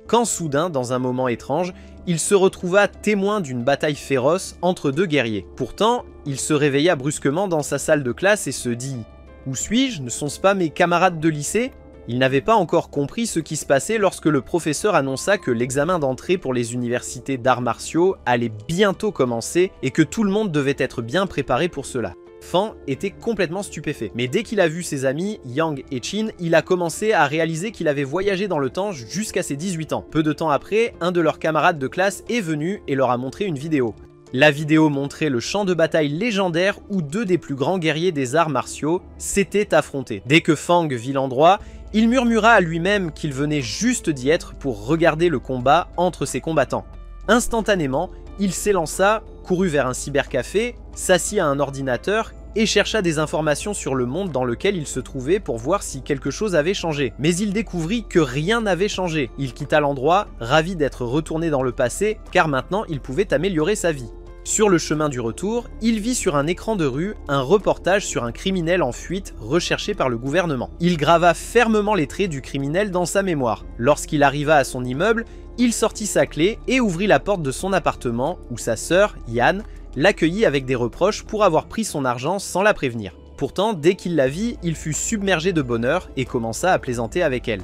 quand soudain, dans un moment étrange, il se retrouva témoin d'une bataille féroce entre deux guerriers. Pourtant, il se réveilla brusquement dans sa salle de classe et se dit « Où suis-je? Ne sont-ce pas mes camarades de lycée ?» Il n'avait pas encore compris ce qui se passait lorsque le professeur annonça que l'examen d'entrée pour les universités d'arts martiaux allait bientôt commencer et que tout le monde devait être bien préparé pour cela. Fan était complètement stupéfait, mais dès qu'il a vu ses amis Yang et Chin, il a commencé à réaliser qu'il avait voyagé dans le temps jusqu'à ses 18 ans. Peu de temps après, un de leurs camarades de classe est venu et leur a montré une vidéo. La vidéo montrait le champ de bataille légendaire où deux des plus grands guerriers des arts martiaux s'étaient affrontés. Dès que Fang vit l'endroit, il murmura à lui-même qu'il venait juste d'y être pour regarder le combat entre ses combattants. Instantanément, il s'élança, courut vers un cybercafé, s'assit à un ordinateur et chercha des informations sur le monde dans lequel il se trouvait pour voir si quelque chose avait changé. Mais il découvrit que rien n'avait changé. Il quitta l'endroit, ravi d'être retourné dans le passé, car maintenant il pouvait améliorer sa vie. Sur le chemin du retour, il vit sur un écran de rue un reportage sur un criminel en fuite recherché par le gouvernement. Il grava fermement les traits du criminel dans sa mémoire. Lorsqu'il arriva à son immeuble, il sortit sa clé et ouvrit la porte de son appartement où sa sœur, Yan, l'accueillit avec des reproches pour avoir pris son argent sans la prévenir. Pourtant, dès qu'il la vit, il fut submergé de bonheur et commença à plaisanter avec elle.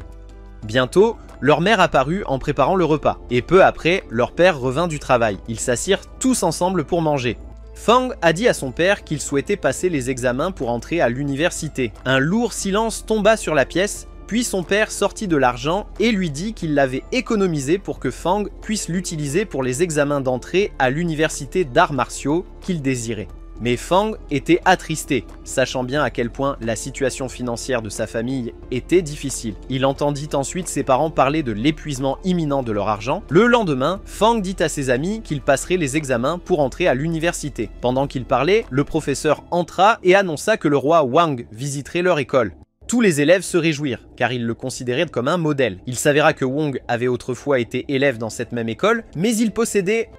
Bientôt, leur mère apparut en préparant le repas, et peu après, leur père revint du travail. Ils s'assirent tous ensemble pour manger. Fang a dit à son père qu'il souhaitait passer les examens pour entrer à l'université. Un lourd silence tomba sur la pièce, puis son père sortit de l'argent et lui dit qu'il l'avait économisé pour que Fang puisse l'utiliser pour les examens d'entrée à l'université d'arts martiaux qu'il désirait. Mais Fang était attristé, sachant bien à quel point la situation financière de sa famille était difficile. Il entendit ensuite ses parents parler de l'épuisement imminent de leur argent. Le lendemain, Fang dit à ses amis qu'il passerait les examens pour entrer à l'université. Pendant qu'il parlait, le professeur entra et annonça que le roi Wang visiterait leur école. Tous les élèves se réjouirent, car ils le considéraient comme un modèle. Il s'avéra que Wang avait autrefois été élève dans cette même école, mais il possédait...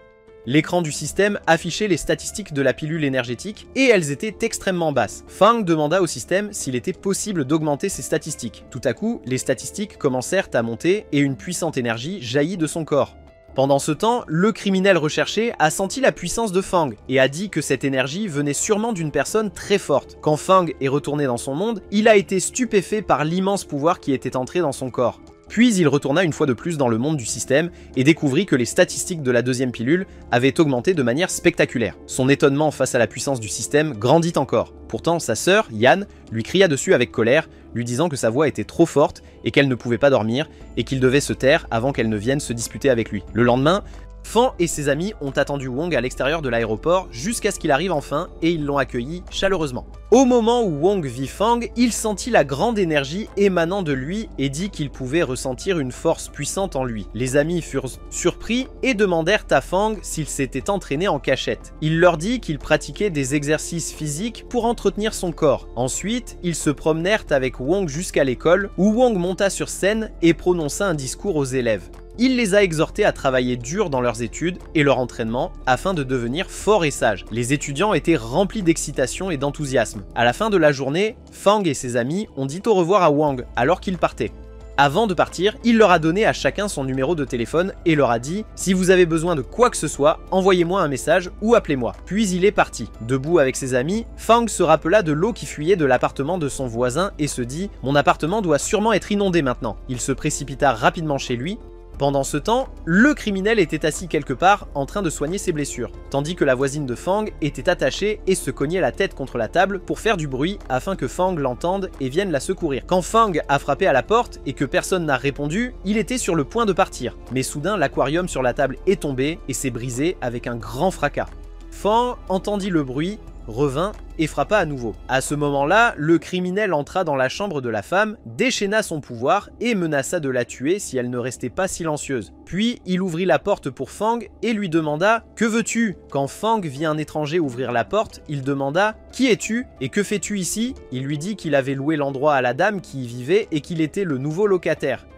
L'écran du système affichait les statistiques de la pilule énergétique et elles étaient extrêmement basses. Fang demanda au système s'il était possible d'augmenter ces statistiques. Tout à coup, les statistiques commencèrent à monter et une puissante énergie jaillit de son corps. Pendant ce temps, le criminel recherché a senti la puissance de Fang et a dit que cette énergie venait sûrement d'une personne très forte. Quand Fang est retourné dans son monde, il a été stupéfait par l'immense pouvoir qui était entré dans son corps. Puis il retourna une fois de plus dans le monde du système et découvrit que les statistiques de la deuxième pilule avaient augmenté de manière spectaculaire. Son étonnement face à la puissance du système grandit encore. Pourtant, sa sœur, Yan, lui cria dessus avec colère, lui disant que sa voix était trop forte et qu'elle ne pouvait pas dormir et qu'il devait se taire avant qu'elle ne vienne se disputer avec lui. Le lendemain, Fan et ses amis ont attendu Wang à l'extérieur de l'aéroport jusqu'à ce qu'il arrive enfin et ils l'ont accueilli chaleureusement. Au moment où Wang vit Fang, il sentit la grande énergie émanant de lui et dit qu'il pouvait ressentir une force puissante en lui. Les amis furent surpris et demandèrent à Fang s'il s'était entraîné en cachette. Il leur dit qu'il pratiquait des exercices physiques pour entretenir son corps. Ensuite, ils se promenèrent avec Wang jusqu'à l'école où Wang monta sur scène et prononça un discours aux élèves. Il les a exhortés à travailler dur dans leurs études et leur entraînement afin de devenir forts et sages. Les étudiants étaient remplis d'excitation et d'enthousiasme. À la fin de la journée, Fang et ses amis ont dit au revoir à Wang alors qu'ils partaient. Avant de partir, il leur a donné à chacun son numéro de téléphone et leur a dit « Si vous avez besoin de quoi que ce soit, envoyez-moi un message ou appelez-moi ». Puis il est parti. Debout avec ses amis, Fang se rappela de l'eau qui fuyait de l'appartement de son voisin et se dit « Mon appartement doit sûrement être inondé maintenant ». Il se précipita rapidement chez lui. Pendant ce temps, le criminel était assis quelque part en train de soigner ses blessures, tandis que la voisine de Fang était attachée et se cognait la tête contre la table pour faire du bruit afin que Fang l'entende et vienne la secourir. Quand Fang a frappé à la porte et que personne n'a répondu, il était sur le point de partir, mais soudain l'aquarium sur la table est tombé et s'est brisé avec un grand fracas. Fang entendit le bruit, revint et frappa à nouveau. À ce moment-là, le criminel entra dans la chambre de la femme, déchaîna son pouvoir et menaça de la tuer si elle ne restait pas silencieuse. Puis il ouvrit la porte pour Fang et lui demanda « Que veux-tu » Quand Fang vit un étranger ouvrir la porte, il demanda « Qui es-tu et que fais-tu ici » Il lui dit qu'il avait loué l'endroit à la dame qui y vivait et qu'il était le nouveau locataire.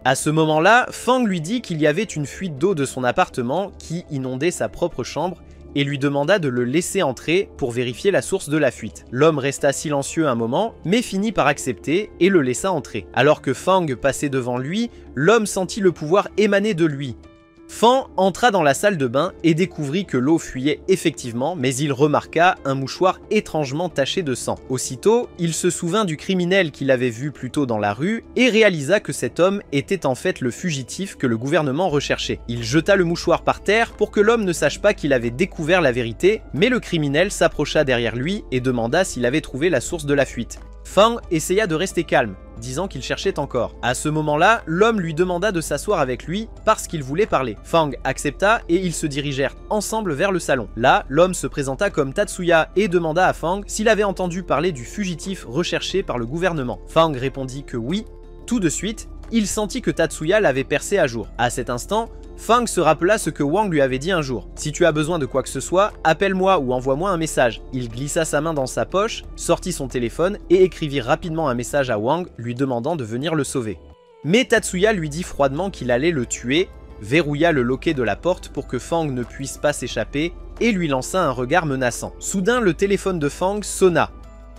À ce moment-là, Fang lui dit qu'il y avait une fuite d'eau de son appartement qui inondait sa propre chambre et lui demanda de le laisser entrer pour vérifier la source de la fuite. L'homme resta silencieux un moment, mais finit par accepter et le laissa entrer. Alors que Fang passait devant lui, l'homme sentit le pouvoir émaner de lui. Fan entra dans la salle de bain et découvrit que l'eau fuyait effectivement, mais il remarqua un mouchoir étrangement taché de sang. Aussitôt, il se souvint du criminel qu'il avait vu plus tôt dans la rue et réalisa que cet homme était en fait le fugitif que le gouvernement recherchait. Il jeta le mouchoir par terre pour que l'homme ne sache pas qu'il avait découvert la vérité, mais le criminel s'approcha derrière lui et demanda s'il avait trouvé la source de la fuite. Fang essaya de rester calme, disant qu'il cherchait encore. À ce moment-là, l'homme lui demanda de s'asseoir avec lui parce qu'il voulait parler. Fang accepta et ils se dirigèrent ensemble vers le salon. Là, l'homme se présenta comme Tatsuya et demanda à Fang s'il avait entendu parler du fugitif recherché par le gouvernement. Fang répondit que oui. Tout de suite, il sentit que Tatsuya l'avait percé à jour. À cet instant, Fang se rappela ce que Wang lui avait dit un jour. « Si tu as besoin de quoi que ce soit, appelle-moi ou envoie-moi un message. » Il glissa sa main dans sa poche, sortit son téléphone et écrivit rapidement un message à Wang lui demandant de venir le sauver. Mais Tatsuya lui dit froidement qu'il allait le tuer, verrouilla le loquet de la porte pour que Fang ne puisse pas s'échapper et lui lança un regard menaçant. Soudain, le téléphone de Fang sonna.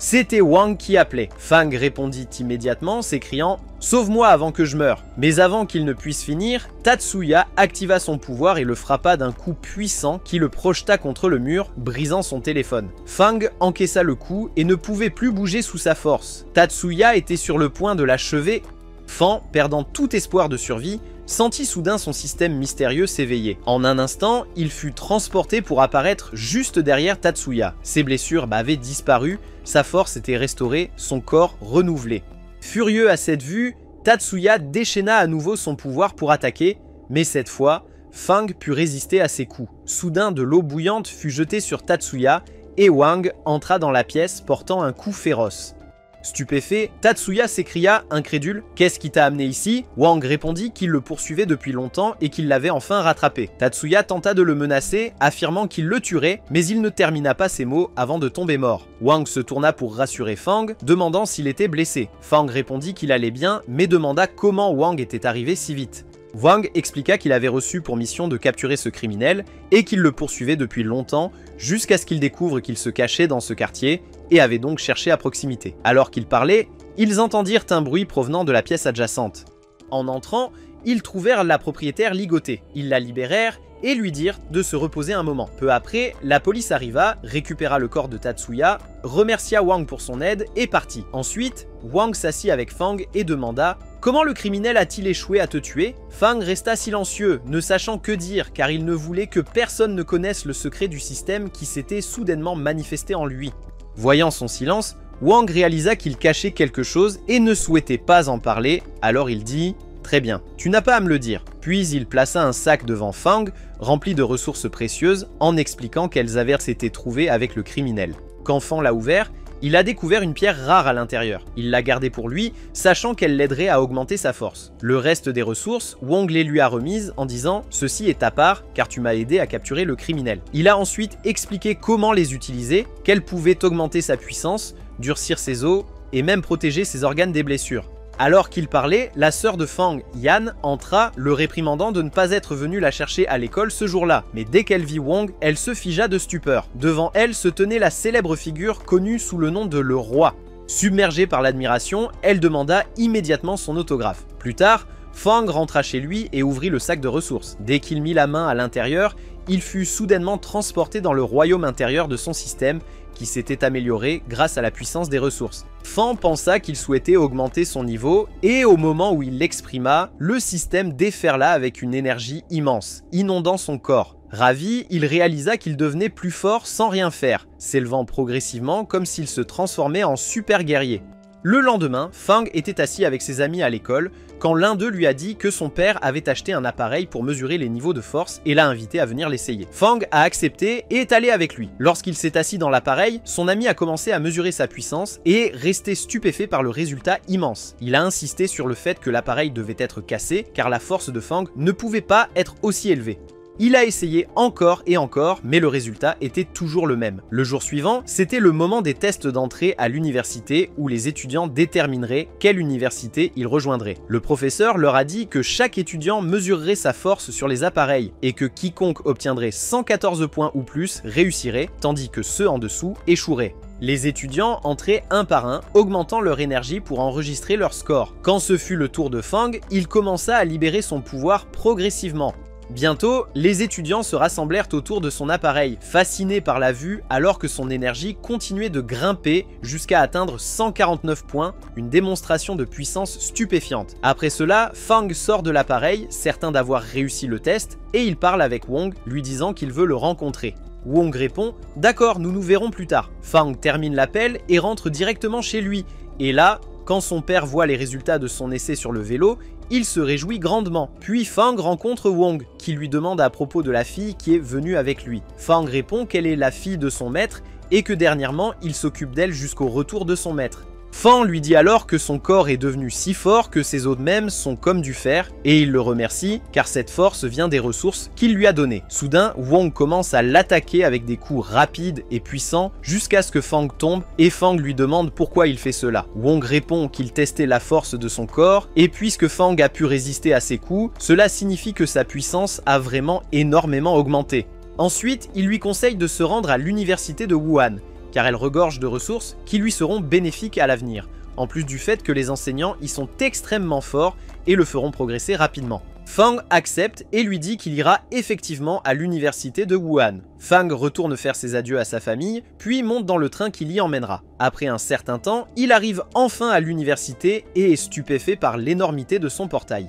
C'était Wang qui appelait. Fang répondit immédiatement, s'écriant « Sauve-moi avant que je meure !» Mais avant qu'il ne puisse finir, Tatsuya activa son pouvoir et le frappa d'un coup puissant qui le projeta contre le mur, brisant son téléphone. Fang encaissa le coup et ne pouvait plus bouger sous sa force. Tatsuya était sur le point de l'achever. Fang, perdant tout espoir de survie, sentit soudain son système mystérieux s'éveiller. En un instant, il fut transporté pour apparaître juste derrière Tatsuya. Ses blessures avaient disparu, sa force était restaurée, son corps renouvelé. Furieux à cette vue, Tatsuya déchaîna à nouveau son pouvoir pour attaquer, mais cette fois, Fang put résister à ses coups. Soudain, de l'eau bouillante fut jetée sur Tatsuya et Wang entra dans la pièce portant un coup féroce. Stupéfait, Tatsuya s'écria, incrédule « Qu'est-ce qui t'a amené ici ?» Wang répondit qu'il le poursuivait depuis longtemps et qu'il l'avait enfin rattrapé. Tatsuya tenta de le menacer, affirmant qu'il le tuerait, mais il ne termina pas ses mots avant de tomber mort. Wang se tourna pour rassurer Fang, demandant s'il était blessé. Fang répondit qu'il allait bien, mais demanda comment Wang était arrivé si vite. Wang expliqua qu'il avait reçu pour mission de capturer ce criminel et qu'il le poursuivait depuis longtemps jusqu'à ce qu'il découvre qu'il se cachait dans ce quartier et avait donc cherché à proximité. Alors qu'ils parlaient, ils entendirent un bruit provenant de la pièce adjacente. En entrant, ils trouvèrent la propriétaire ligotée. Ils la libérèrent et lui dirent de se reposer un moment. Peu après, la police arriva, récupéra le corps de Tatsuya, remercia Wang pour son aide et partit. Ensuite, Wang s'assit avec Fang et demanda « Comment le criminel a-t-il échoué à te tuer ?» Fang resta silencieux, ne sachant que dire car il ne voulait que personne ne connaisse le secret du système qui s'était soudainement manifesté en lui. Voyant son silence, Wang réalisa qu'il cachait quelque chose et ne souhaitait pas en parler, alors il dit « Très bien, tu n'as pas à me le dire. » Puis il plaça un sac devant Fang, rempli de ressources précieuses, en expliquant qu'elles avaient été trouvées avec le criminel. Quand Fang l'a ouvert, il a découvert une pierre rare à l'intérieur. Il l'a gardée pour lui, sachant qu'elle l'aiderait à augmenter sa force. Le reste des ressources, Wang les lui a remises en disant « Ceci est ta part, car tu m'as aidé à capturer le criminel. » Il a ensuite expliqué comment les utiliser, qu'elles pouvaient augmenter sa puissance, durcir ses os et même protéger ses organes des blessures. Alors qu'il parlait, la sœur de Fang, Yan, entra, le réprimandant de ne pas être venue la chercher à l'école ce jour-là. Mais dès qu'elle vit Wang, elle se figea de stupeur. Devant elle se tenait la célèbre figure connue sous le nom de le roi. Submergée par l'admiration, elle demanda immédiatement son autographe. Plus tard, Fang rentra chez lui et ouvrit le sac de ressources. Dès qu'il mit la main à l'intérieur, il fut soudainement transporté dans le royaume intérieur de son système, qui s'était amélioré grâce à la puissance des ressources. Fang pensa qu'il souhaitait augmenter son niveau, et au moment où il l'exprima, le système déferla avec une énergie immense, inondant son corps. Ravi, il réalisa qu'il devenait plus fort sans rien faire, s'élevant progressivement comme s'il se transformait en super guerrier. Le lendemain, Fang était assis avec ses amis à l'école quand l'un d'eux lui a dit que son père avait acheté un appareil pour mesurer les niveaux de force et l'a invité à venir l'essayer. Fang a accepté et est allé avec lui. Lorsqu'il s'est assis dans l'appareil, son ami a commencé à mesurer sa puissance et est resté stupéfait par le résultat immense. Il a insisté sur le fait que l'appareil devait être cassé car la force de Fang ne pouvait pas être aussi élevée. Il a essayé encore et encore, mais le résultat était toujours le même. Le jour suivant, c'était le moment des tests d'entrée à l'université où les étudiants détermineraient quelle université ils rejoindraient. Le professeur leur a dit que chaque étudiant mesurerait sa force sur les appareils et que quiconque obtiendrait 114 points ou plus réussirait, tandis que ceux en dessous échoueraient. Les étudiants entraient un par un, augmentant leur énergie pour enregistrer leur score. Quand ce fut le tour de Fang, il commença à libérer son pouvoir progressivement. Bientôt, les étudiants se rassemblèrent autour de son appareil, fascinés par la vue alors que son énergie continuait de grimper jusqu'à atteindre 149 points, une démonstration de puissance stupéfiante. Après cela, Fang sort de l'appareil, certain d'avoir réussi le test, et il parle avec Wong, lui disant qu'il veut le rencontrer. Wong répond « D'accord, nous nous verrons plus tard ». Fang termine l'appel et rentre directement chez lui, et là, quand son père voit les résultats de son essai sur le vélo, il se réjouit grandement. Puis Fang rencontre Wong, qui lui demande à propos de la fille qui est venue avec lui. Fang répond qu'elle est la fille de son maître et que dernièrement, il s'occupe d'elle jusqu'au retour de son maître. Fang lui dit alors que son corps est devenu si fort que ses os même sont comme du fer, et il le remercie car cette force vient des ressources qu'il lui a données. Soudain, Wong commence à l'attaquer avec des coups rapides et puissants jusqu'à ce que Fang tombe, et Fang lui demande pourquoi il fait cela. Wong répond qu'il testait la force de son corps, et puisque Fang a pu résister à ses coups, cela signifie que sa puissance a vraiment énormément augmenté. Ensuite, il lui conseille de se rendre à l'université de Wuhan, car elle regorge de ressources qui lui seront bénéfiques à l'avenir, en plus du fait que les enseignants y sont extrêmement forts et le feront progresser rapidement. Fang accepte et lui dit qu'il ira effectivement à l'université de Wuhan. Fang retourne faire ses adieux à sa famille, puis monte dans le train qui l'y emmènera. Après un certain temps, il arrive enfin à l'université et est stupéfait par l'énormité de son portail.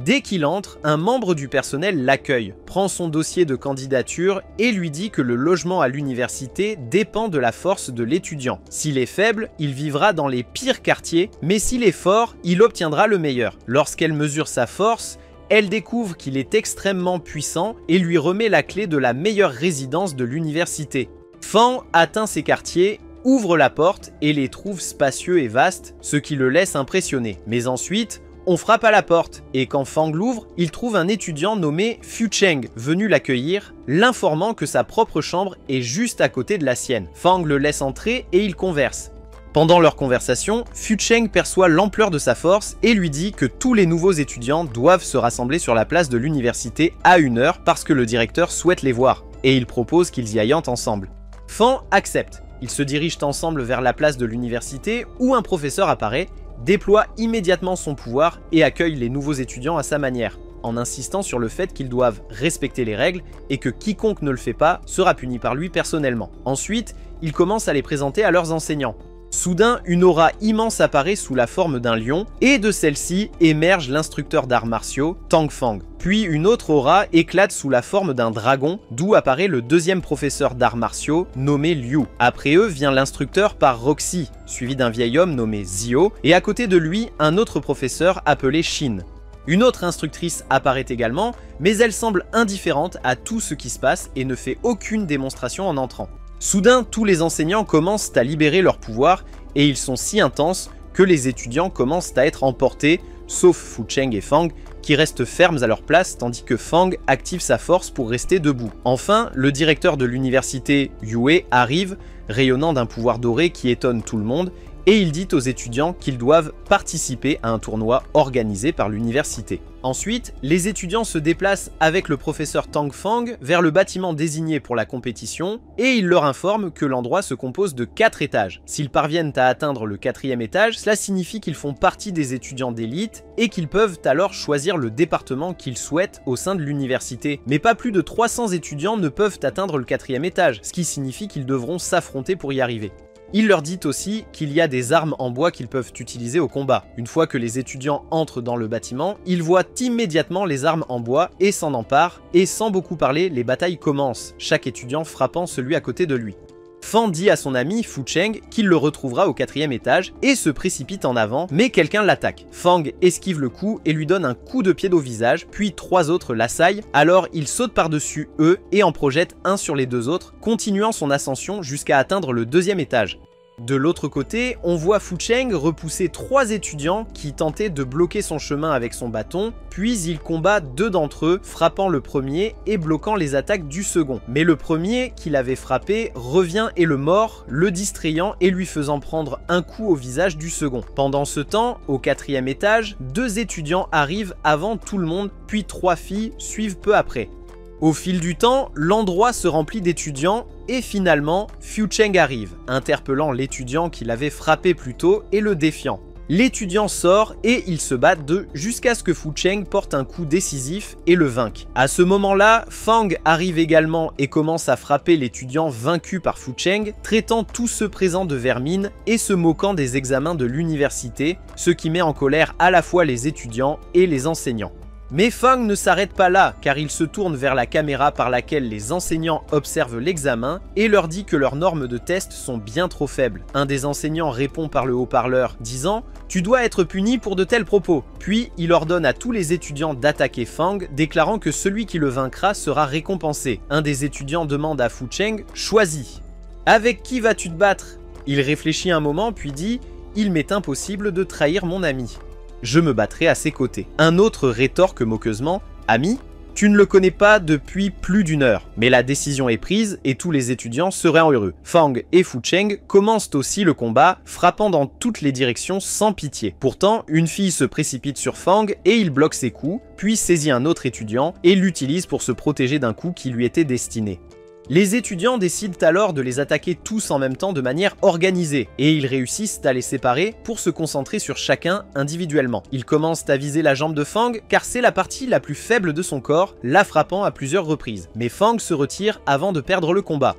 Dès qu'il entre, un membre du personnel l'accueille, prend son dossier de candidature et lui dit que le logement à l'université dépend de la force de l'étudiant. S'il est faible, il vivra dans les pires quartiers, mais s'il est fort, il obtiendra le meilleur. Lorsqu'elle mesure sa force, elle découvre qu'il est extrêmement puissant et lui remet la clé de la meilleure résidence de l'université. Fang atteint ces quartiers, ouvre la porte et les trouve spacieux et vastes, ce qui le laisse impressionné. Mais ensuite, on frappe à la porte, et quand Fang l'ouvre, il trouve un étudiant nommé Fu Cheng venu l'accueillir, l'informant que sa propre chambre est juste à côté de la sienne. Fang le laisse entrer et ils conversent. Pendant leur conversation, Fu Cheng perçoit l'ampleur de sa force et lui dit que tous les nouveaux étudiants doivent se rassembler sur la place de l'université à 1h parce que le directeur souhaite les voir, et il propose qu'ils y aillent ensemble. Fang accepte. Ils se dirigent ensemble vers la place de l'université où un professeur apparaît, déploie immédiatement son pouvoir et accueille les nouveaux étudiants à sa manière, en insistant sur le fait qu'ils doivent respecter les règles et que quiconque ne le fait pas sera puni par lui personnellement. Ensuite, il commence à les présenter à leurs enseignants. Soudain, une aura immense apparaît sous la forme d'un lion, et de celle-ci émerge l'instructeur d'arts martiaux, Tang Fang. Puis une autre aura éclate sous la forme d'un dragon, d'où apparaît le deuxième professeur d'arts martiaux, nommé Liu. Après eux vient l'instructeur par Roxy, suivi d'un vieil homme nommé Zio, et à côté de lui, un autre professeur appelé Shin. Une autre instructrice apparaît également, mais elle semble indifférente à tout ce qui se passe et ne fait aucune démonstration en entrant. Soudain, tous les enseignants commencent à libérer leur pouvoir et ils sont si intenses que les étudiants commencent à être emportés, sauf Fu Cheng et Fang qui restent fermes à leur place tandis que Fang active sa force pour rester debout. Enfin, le directeur de l'université, Yue, arrive, rayonnant d'un pouvoir doré qui étonne tout le monde, et il dit aux étudiants qu'ils doivent participer à un tournoi organisé par l'université. Ensuite, les étudiants se déplacent avec le professeur Tang Fang vers le bâtiment désigné pour la compétition et il leur informe que l'endroit se compose de 4 étages. S'ils parviennent à atteindre le 4e étage, cela signifie qu'ils font partie des étudiants d'élite et qu'ils peuvent alors choisir le département qu'ils souhaitent au sein de l'université. Mais pas plus de 300 étudiants ne peuvent atteindre le 4e étage, ce qui signifie qu'ils devront s'affronter pour y arriver. Il leur dit aussi qu'il y a des armes en bois qu'ils peuvent utiliser au combat. Une fois que les étudiants entrent dans le bâtiment, ils voient immédiatement les armes en bois et s'en emparent, et sans beaucoup parler, les batailles commencent, chaque étudiant frappant celui à côté de lui. Fang dit à son ami Fu Cheng qu'il le retrouvera au 4e étage et se précipite en avant, mais quelqu'un l'attaque. Fang esquive le coup et lui donne un coup de pied au visage, puis 3 autres l'assaillent, alors il saute par-dessus eux et en projette un sur les 2 autres, continuant son ascension jusqu'à atteindre le 2e étage. De l'autre côté, on voit Fu Cheng repousser 3 étudiants qui tentaient de bloquer son chemin avec son bâton, puis il combat 2 d'entre eux, frappant le premier et bloquant les attaques du second. Mais le premier, qui l'avait frappé, revient et le mord, le distrayant et lui faisant prendre un coup au visage du second. Pendant ce temps, au 4e étage, 2 étudiants arrivent avant tout le monde, puis 3 filles suivent peu après. Au fil du temps, l'endroit se remplit d'étudiants et finalement, Fu Cheng arrive, interpellant l'étudiant qui l'avait frappé plus tôt et le défiant. L'étudiant sort et ils se battent jusqu'à ce que Fu Cheng porte un coup décisif et le vainque. À ce moment-là, Fang arrive également et commence à frapper l'étudiant vaincu par Fu Cheng, traitant tous ceux présents de vermine et se moquant des examens de l'université, ce qui met en colère à la fois les étudiants et les enseignants. Mais Fang ne s'arrête pas là, car il se tourne vers la caméra par laquelle les enseignants observent l'examen et leur dit que leurs normes de test sont bien trop faibles. Un des enseignants répond par le haut-parleur, disant « Tu dois être puni pour de tels propos ». Puis il ordonne à tous les étudiants d'attaquer Fang, déclarant que celui qui le vaincra sera récompensé. Un des étudiants demande à Fu Cheng « Choisis. Avec qui vas-tu te battre ?» Il réfléchit un moment puis dit « Il m'est impossible de trahir mon ami. Je me battrai à ses côtés. » Un autre rétorque moqueusement « Ami, tu ne le connais pas depuis plus d'1 heure. » Mais la décision est prise et tous les étudiants seraient heureux. Fang et Fu Cheng commencent aussi le combat, frappant dans toutes les directions sans pitié. Pourtant, une fille se précipite sur Fang et il bloque ses coups, puis saisit un autre étudiant et l'utilise pour se protéger d'un coup qui lui était destiné. Les étudiants décident alors de les attaquer tous en même temps de manière organisée, et ils réussissent à les séparer pour se concentrer sur chacun individuellement. Ils commencent à viser la jambe de Fang car c'est la partie la plus faible de son corps, la frappant à plusieurs reprises. Mais Fang se retire avant de perdre le combat.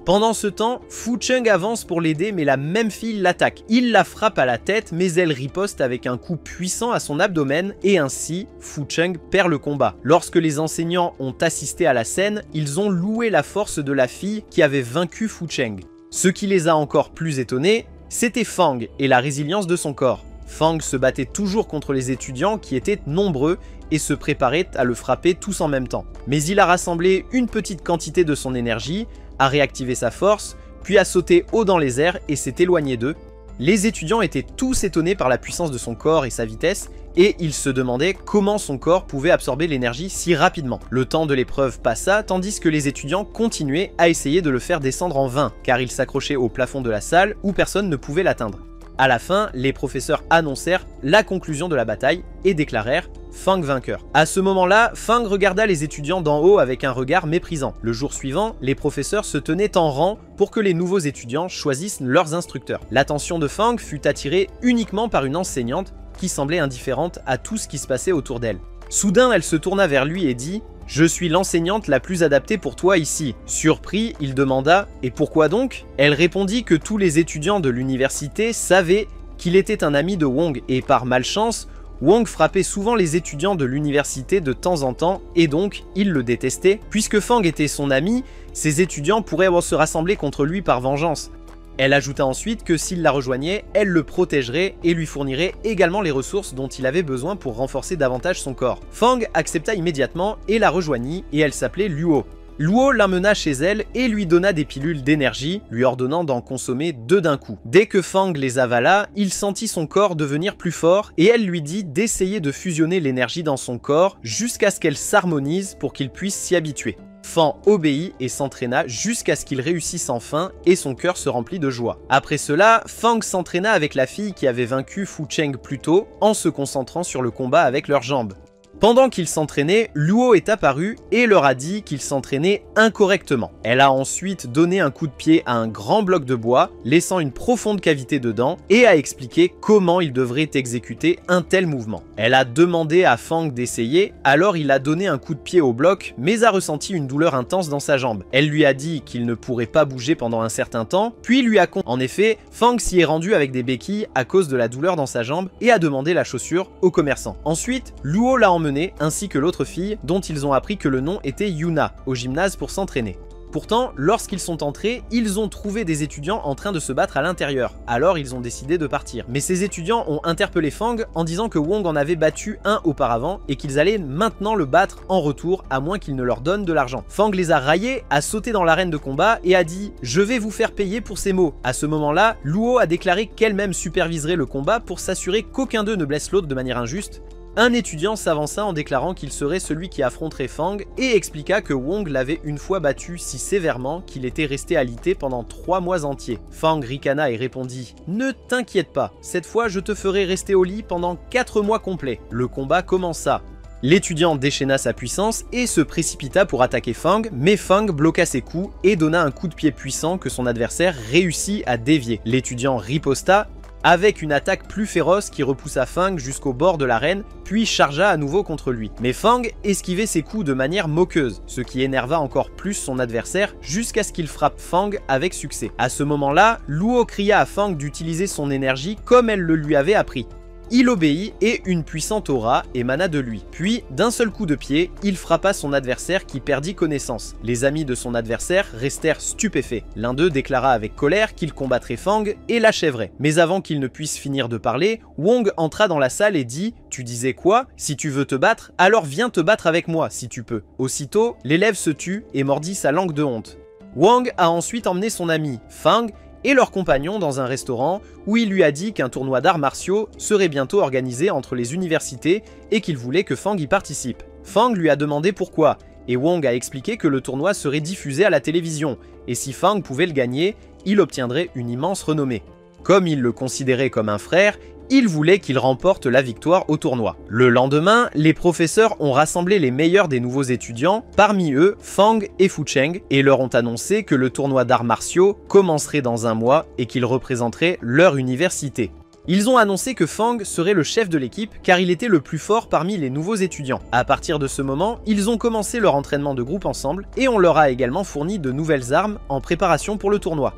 Pendant ce temps, Fu Cheng avance pour l'aider mais la même fille l'attaque. Il la frappe à la tête mais elle riposte avec un coup puissant à son abdomen et ainsi, Fu Cheng perd le combat. Lorsque les enseignants ont assisté à la scène, ils ont loué la force de la fille qui avait vaincu Fu Cheng. Ce qui les a encore plus étonnés, c'était Fang et la résilience de son corps. Fang se battait toujours contre les étudiants qui étaient nombreux et se préparait à le frapper tous en même temps. Mais il a rassemblé une petite quantité de son énergie, a réactivé sa force, puis a sauté haut dans les airs et s'est éloigné d'eux. Les étudiants étaient tous étonnés par la puissance de son corps et sa vitesse, et ils se demandaient comment son corps pouvait absorber l'énergie si rapidement. Le temps de l'épreuve passa, tandis que les étudiants continuaient à essayer de le faire descendre en vain, car il s'accrochait au plafond de la salle où personne ne pouvait l'atteindre. À la fin, les professeurs annoncèrent la conclusion de la bataille et déclarèrent Fang vainqueur. À ce moment-là, Fang regarda les étudiants d'en haut avec un regard méprisant. Le jour suivant, les professeurs se tenaient en rang pour que les nouveaux étudiants choisissent leurs instructeurs. L'attention de Fang fut attirée uniquement par une enseignante qui semblait indifférente à tout ce qui se passait autour d'elle. Soudain, elle se tourna vers lui et dit « Je suis l'enseignante la plus adaptée pour toi ici. » Surpris, il demanda « Et pourquoi donc ?» Elle répondit que tous les étudiants de l'université savaient qu'il était un ami de Wong et par malchance, Wong frappait souvent les étudiants de l'université de temps en temps et donc il le détestait. Puisque Fang était son ami, ses étudiants pourraient se rassembler contre lui par vengeance. Elle ajouta ensuite que s'il la rejoignait, elle le protégerait et lui fournirait également les ressources dont il avait besoin pour renforcer davantage son corps. Fang accepta immédiatement et la rejoignit et elle s'appelait Luo. Luo l'emmena chez elle et lui donna des pilules d'énergie, lui ordonnant d'en consommer 2 d'un coup. Dès que Fang les avala, il sentit son corps devenir plus fort et elle lui dit d'essayer de fusionner l'énergie dans son corps jusqu'à ce qu'elle s'harmonise pour qu'il puisse s'y habituer. Fang obéit et s'entraîna jusqu'à ce qu'il réussisse enfin et son cœur se remplit de joie. Après cela, Fang s'entraîna avec la fille qui avait vaincu Fu Cheng plus tôt en se concentrant sur le combat avec leurs jambes. Pendant qu'ils s'entraînaient, Luo est apparue et leur a dit qu'ils s'entraînaient incorrectement. Elle a ensuite donné un coup de pied à un grand bloc de bois, laissant une profonde cavité dedans, et a expliqué comment il devrait exécuter un tel mouvement. Elle a demandé à Fang d'essayer, alors il a donné un coup de pied au bloc, mais a ressenti une douleur intense dans sa jambe. Elle lui a dit qu'il ne pourrait pas bouger pendant un certain temps, puis lui a En effet, Fang s'y est rendu avec des béquilles à cause de la douleur dans sa jambe et a demandé la chaussure au commerçant. Ensuite, Luo l'a emmené ainsi que l'autre fille dont ils ont appris que le nom était Yuna, au gymnase pour s'entraîner. Pourtant, lorsqu'ils sont entrés, ils ont trouvé des étudiants en train de se battre à l'intérieur. Alors ils ont décidé de partir. Mais ces étudiants ont interpellé Fang en disant que Wong en avait battu un auparavant et qu'ils allaient maintenant le battre en retour à moins qu'il ne leur donne de l'argent. Fang les a raillés, a sauté dans l'arène de combat et a dit « Je vais vous faire payer pour ces mots ». À ce moment-là, Luo a déclaré qu'elle-même superviserait le combat pour s'assurer qu'aucun d'eux ne blesse l'autre de manière injuste. Un étudiant s'avança en déclarant qu'il serait celui qui affronterait Fang et expliqua que Wong l'avait une fois battu si sévèrement qu'il était resté alité pendant 3 mois entiers. Fang ricana et répondit « Ne t'inquiète pas, cette fois je te ferai rester au lit pendant 4 mois complets ». Le combat commença. L'étudiant déchaîna sa puissance et se précipita pour attaquer Fang, mais Fang bloqua ses coups et donna un coup de pied puissant que son adversaire réussit à dévier. L'étudiant riposta avec une attaque plus féroce qui repoussa Fang jusqu'au bord de l'arène, puis chargea à nouveau contre lui. Mais Fang esquivait ses coups de manière moqueuse, ce qui énerva encore plus son adversaire jusqu'à ce qu'il frappe Fang avec succès. À ce moment-là, Luo cria à Fang d'utiliser son énergie comme elle le lui avait appris. Il obéit et une puissante aura émana de lui. Puis, d'un seul coup de pied, il frappa son adversaire qui perdit connaissance. Les amis de son adversaire restèrent stupéfaits. L'un d'eux déclara avec colère qu'il combattrait Fang et l'achèverait. Mais avant qu'il ne puisse finir de parler, Wong entra dans la salle et dit « Tu disais quoi? Si tu veux te battre, alors viens te battre avec moi si tu peux. » Aussitôt, l'élève se tut et mordit sa langue de honte. Wong a ensuite emmené son ami, Fang, et leur compagnon dans un restaurant où il lui a dit qu'un tournoi d'arts martiaux serait bientôt organisé entre les universités et qu'il voulait que Fang y participe. Fang lui a demandé pourquoi, et Wong a expliqué que le tournoi serait diffusé à la télévision, et si Fang pouvait le gagner, il obtiendrait une immense renommée. Comme il le considérait comme un frère, il voulait qu'il remporte la victoire au tournoi. Le lendemain, les professeurs ont rassemblé les meilleurs des nouveaux étudiants, parmi eux Fang et Fu Cheng, et leur ont annoncé que le tournoi d'arts martiaux commencerait dans 1 mois et qu'il représenterait leur université. Ils ont annoncé que Fang serait le chef de l'équipe car il était le plus fort parmi les nouveaux étudiants. À partir de ce moment, ils ont commencé leur entraînement de groupe ensemble et on leur a également fourni de nouvelles armes en préparation pour le tournoi.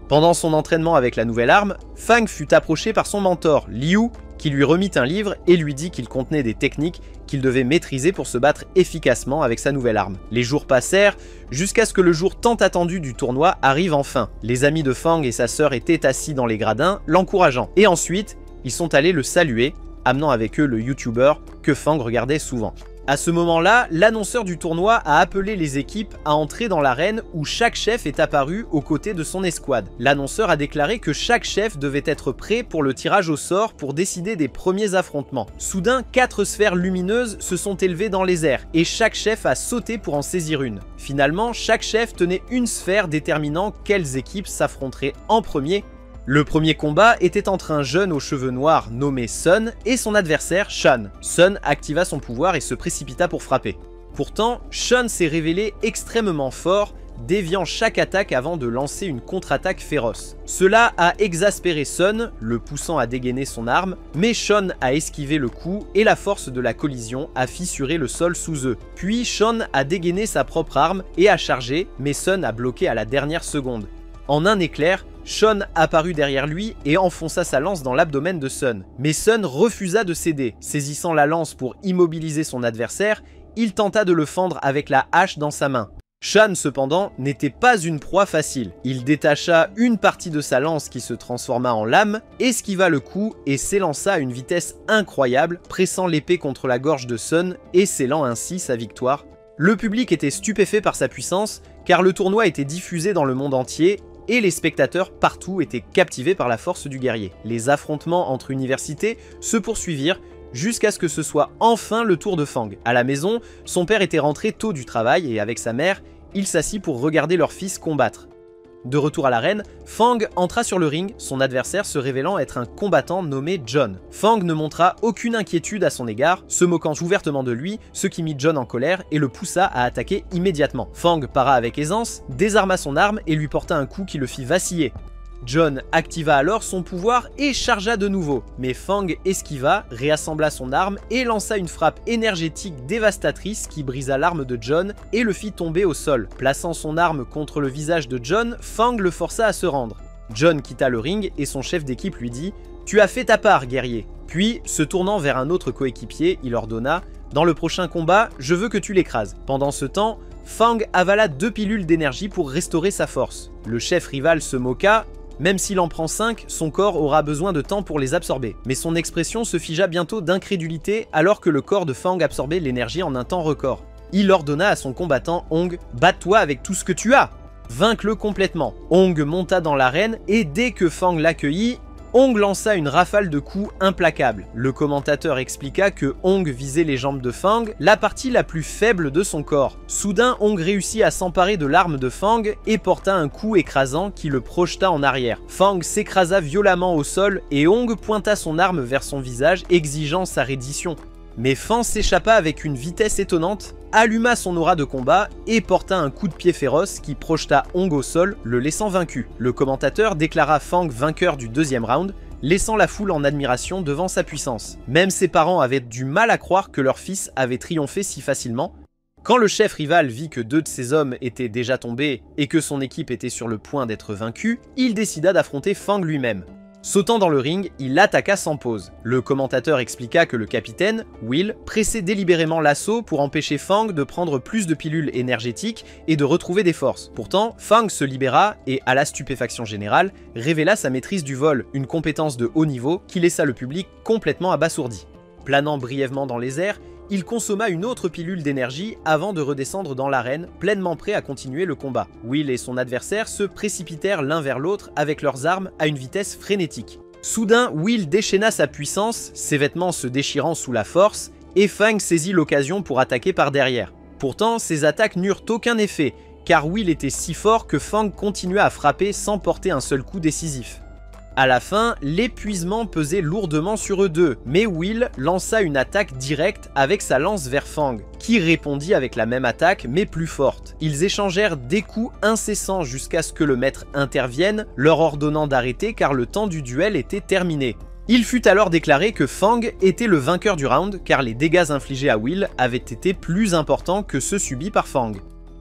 Pendant son entraînement avec la nouvelle arme, Fang fut approché par son mentor, Liu, qui lui remit un livre et lui dit qu'il contenait des techniques qu'il devait maîtriser pour se battre efficacement avec sa nouvelle arme. Les jours passèrent, jusqu'à ce que le jour tant attendu du tournoi arrive enfin. Les amis de Fang et sa sœur étaient assis dans les gradins, l'encourageant. Et ensuite, ils sont allés le saluer, amenant avec eux le YouTuber que Fang regardait souvent. À ce moment-là, l'annonceur du tournoi a appelé les équipes à entrer dans l'arène où chaque chef est apparu aux côtés de son escouade. L'annonceur a déclaré que chaque chef devait être prêt pour le tirage au sort pour décider des premiers affrontements. Soudain, 4 sphères lumineuses se sont élevées dans les airs et chaque chef a sauté pour en saisir une. Finalement, chaque chef tenait une sphère déterminant quelles équipes s'affronteraient en premier. Le premier combat était entre un jeune aux cheveux noirs nommé Sun et son adversaire Shun. Sun activa son pouvoir et se précipita pour frapper. Pourtant, Shun s'est révélé extrêmement fort, déviant chaque attaque avant de lancer une contre-attaque féroce. Cela a exaspéré Sun, le poussant à dégainer son arme, mais Shun a esquivé le coup et la force de la collision a fissuré le sol sous eux. Puis Shun a dégainé sa propre arme et a chargé, mais Sun a bloqué à la dernière seconde. En un éclair, Shun apparut derrière lui et enfonça sa lance dans l'abdomen de Sun. Mais Sun refusa de céder. Saisissant la lance pour immobiliser son adversaire, il tenta de le fendre avec la hache dans sa main. Shun, cependant, n'était pas une proie facile. Il détacha une partie de sa lance qui se transforma en lame, esquiva le coup et s'élança à une vitesse incroyable, pressant l'épée contre la gorge de Sun et scellant ainsi sa victoire. Le public était stupéfait par sa puissance, car le tournoi était diffusé dans le monde entier et les spectateurs partout étaient captivés par la force du guerrier. Les affrontements entre universités se poursuivirent jusqu'à ce que ce soit enfin le tour de Fang. À la maison, son père était rentré tôt du travail et avec sa mère, il s'assit pour regarder leur fils combattre. De retour à l'arène, Fang entra sur le ring, son adversaire se révélant être un combattant nommé John. Fang ne montra aucune inquiétude à son égard, se moquant ouvertement de lui, ce qui mit John en colère et le poussa à attaquer immédiatement. Fang para avec aisance, désarma son arme et lui porta un coup qui le fit vaciller. John activa alors son pouvoir et chargea de nouveau, mais Fang esquiva, réassembla son arme et lança une frappe énergétique dévastatrice qui brisa l'arme de John et le fit tomber au sol. Plaçant son arme contre le visage de John, Fang le força à se rendre. John quitta le ring et son chef d'équipe lui dit « Tu as fait ta part, guerrier !» Puis, se tournant vers un autre coéquipier, il ordonna « Dans le prochain combat, je veux que tu l'écrases. » Pendant ce temps, Fang avala 2 pilules d'énergie pour restaurer sa force. Le chef rival se moqua. Même s'il en prend 5, son corps aura besoin de temps pour les absorber. Mais son expression se figea bientôt d'incrédulité alors que le corps de Fang absorbait l'énergie en un temps record. Il ordonna à son combattant Hong « Batte-toi avec tout ce que tu as ! Vainque-le complètement !» Hong monta dans l'arène et dès que Fang l'accueillit, Hong lança une rafale de coups implacables. Le commentateur expliqua que Hong visait les jambes de Fang, la partie la plus faible de son corps. Soudain, Hong réussit à s'emparer de l'arme de Fang et porta un coup écrasant qui le projeta en arrière. Fang s'écrasa violemment au sol et Hong pointa son arme vers son visage, exigeant sa reddition. Mais Fang s'échappa avec une vitesse étonnante, alluma son aura de combat et porta un coup de pied féroce qui projeta Hong au sol, le laissant vaincu. Le commentateur déclara Fang vainqueur du deuxième round, laissant la foule en admiration devant sa puissance. Même ses parents avaient du mal à croire que leur fils avait triomphé si facilement. Quand le chef rival vit que 2 de ses hommes étaient déjà tombés et que son équipe était sur le point d'être vaincue, il décida d'affronter Fang lui-même. Sautant dans le ring, il l'attaqua sans pause. Le commentateur expliqua que le capitaine, Will, pressait délibérément l'assaut pour empêcher Fang de prendre plus de pilules énergétiques et de retrouver des forces. Pourtant, Fang se libéra et, à la stupéfaction générale, révéla sa maîtrise du vol, une compétence de haut niveau qui laissa le public complètement abasourdi. Planant brièvement dans les airs, il consomma une autre pilule d'énergie avant de redescendre dans l'arène, pleinement prêt à continuer le combat. Will et son adversaire se précipitèrent l'un vers l'autre avec leurs armes à une vitesse frénétique. Soudain, Will déchaîna sa puissance, ses vêtements se déchirant sous la force, et Fang saisit l'occasion pour attaquer par derrière. Pourtant, ces attaques n'eurent aucun effet, car Will était si fort que Fang continua à frapper sans porter un seul coup décisif. À la fin, l'épuisement pesait lourdement sur eux deux, mais Will lança une attaque directe avec sa lance vers Fang, qui répondit avec la même attaque mais plus forte. Ils échangèrent des coups incessants jusqu'à ce que le maître intervienne, leur ordonnant d'arrêter car le temps du duel était terminé. Il fut alors déclaré que Fang était le vainqueur du round car les dégâts infligés à Will avaient été plus importants que ceux subis par Fang.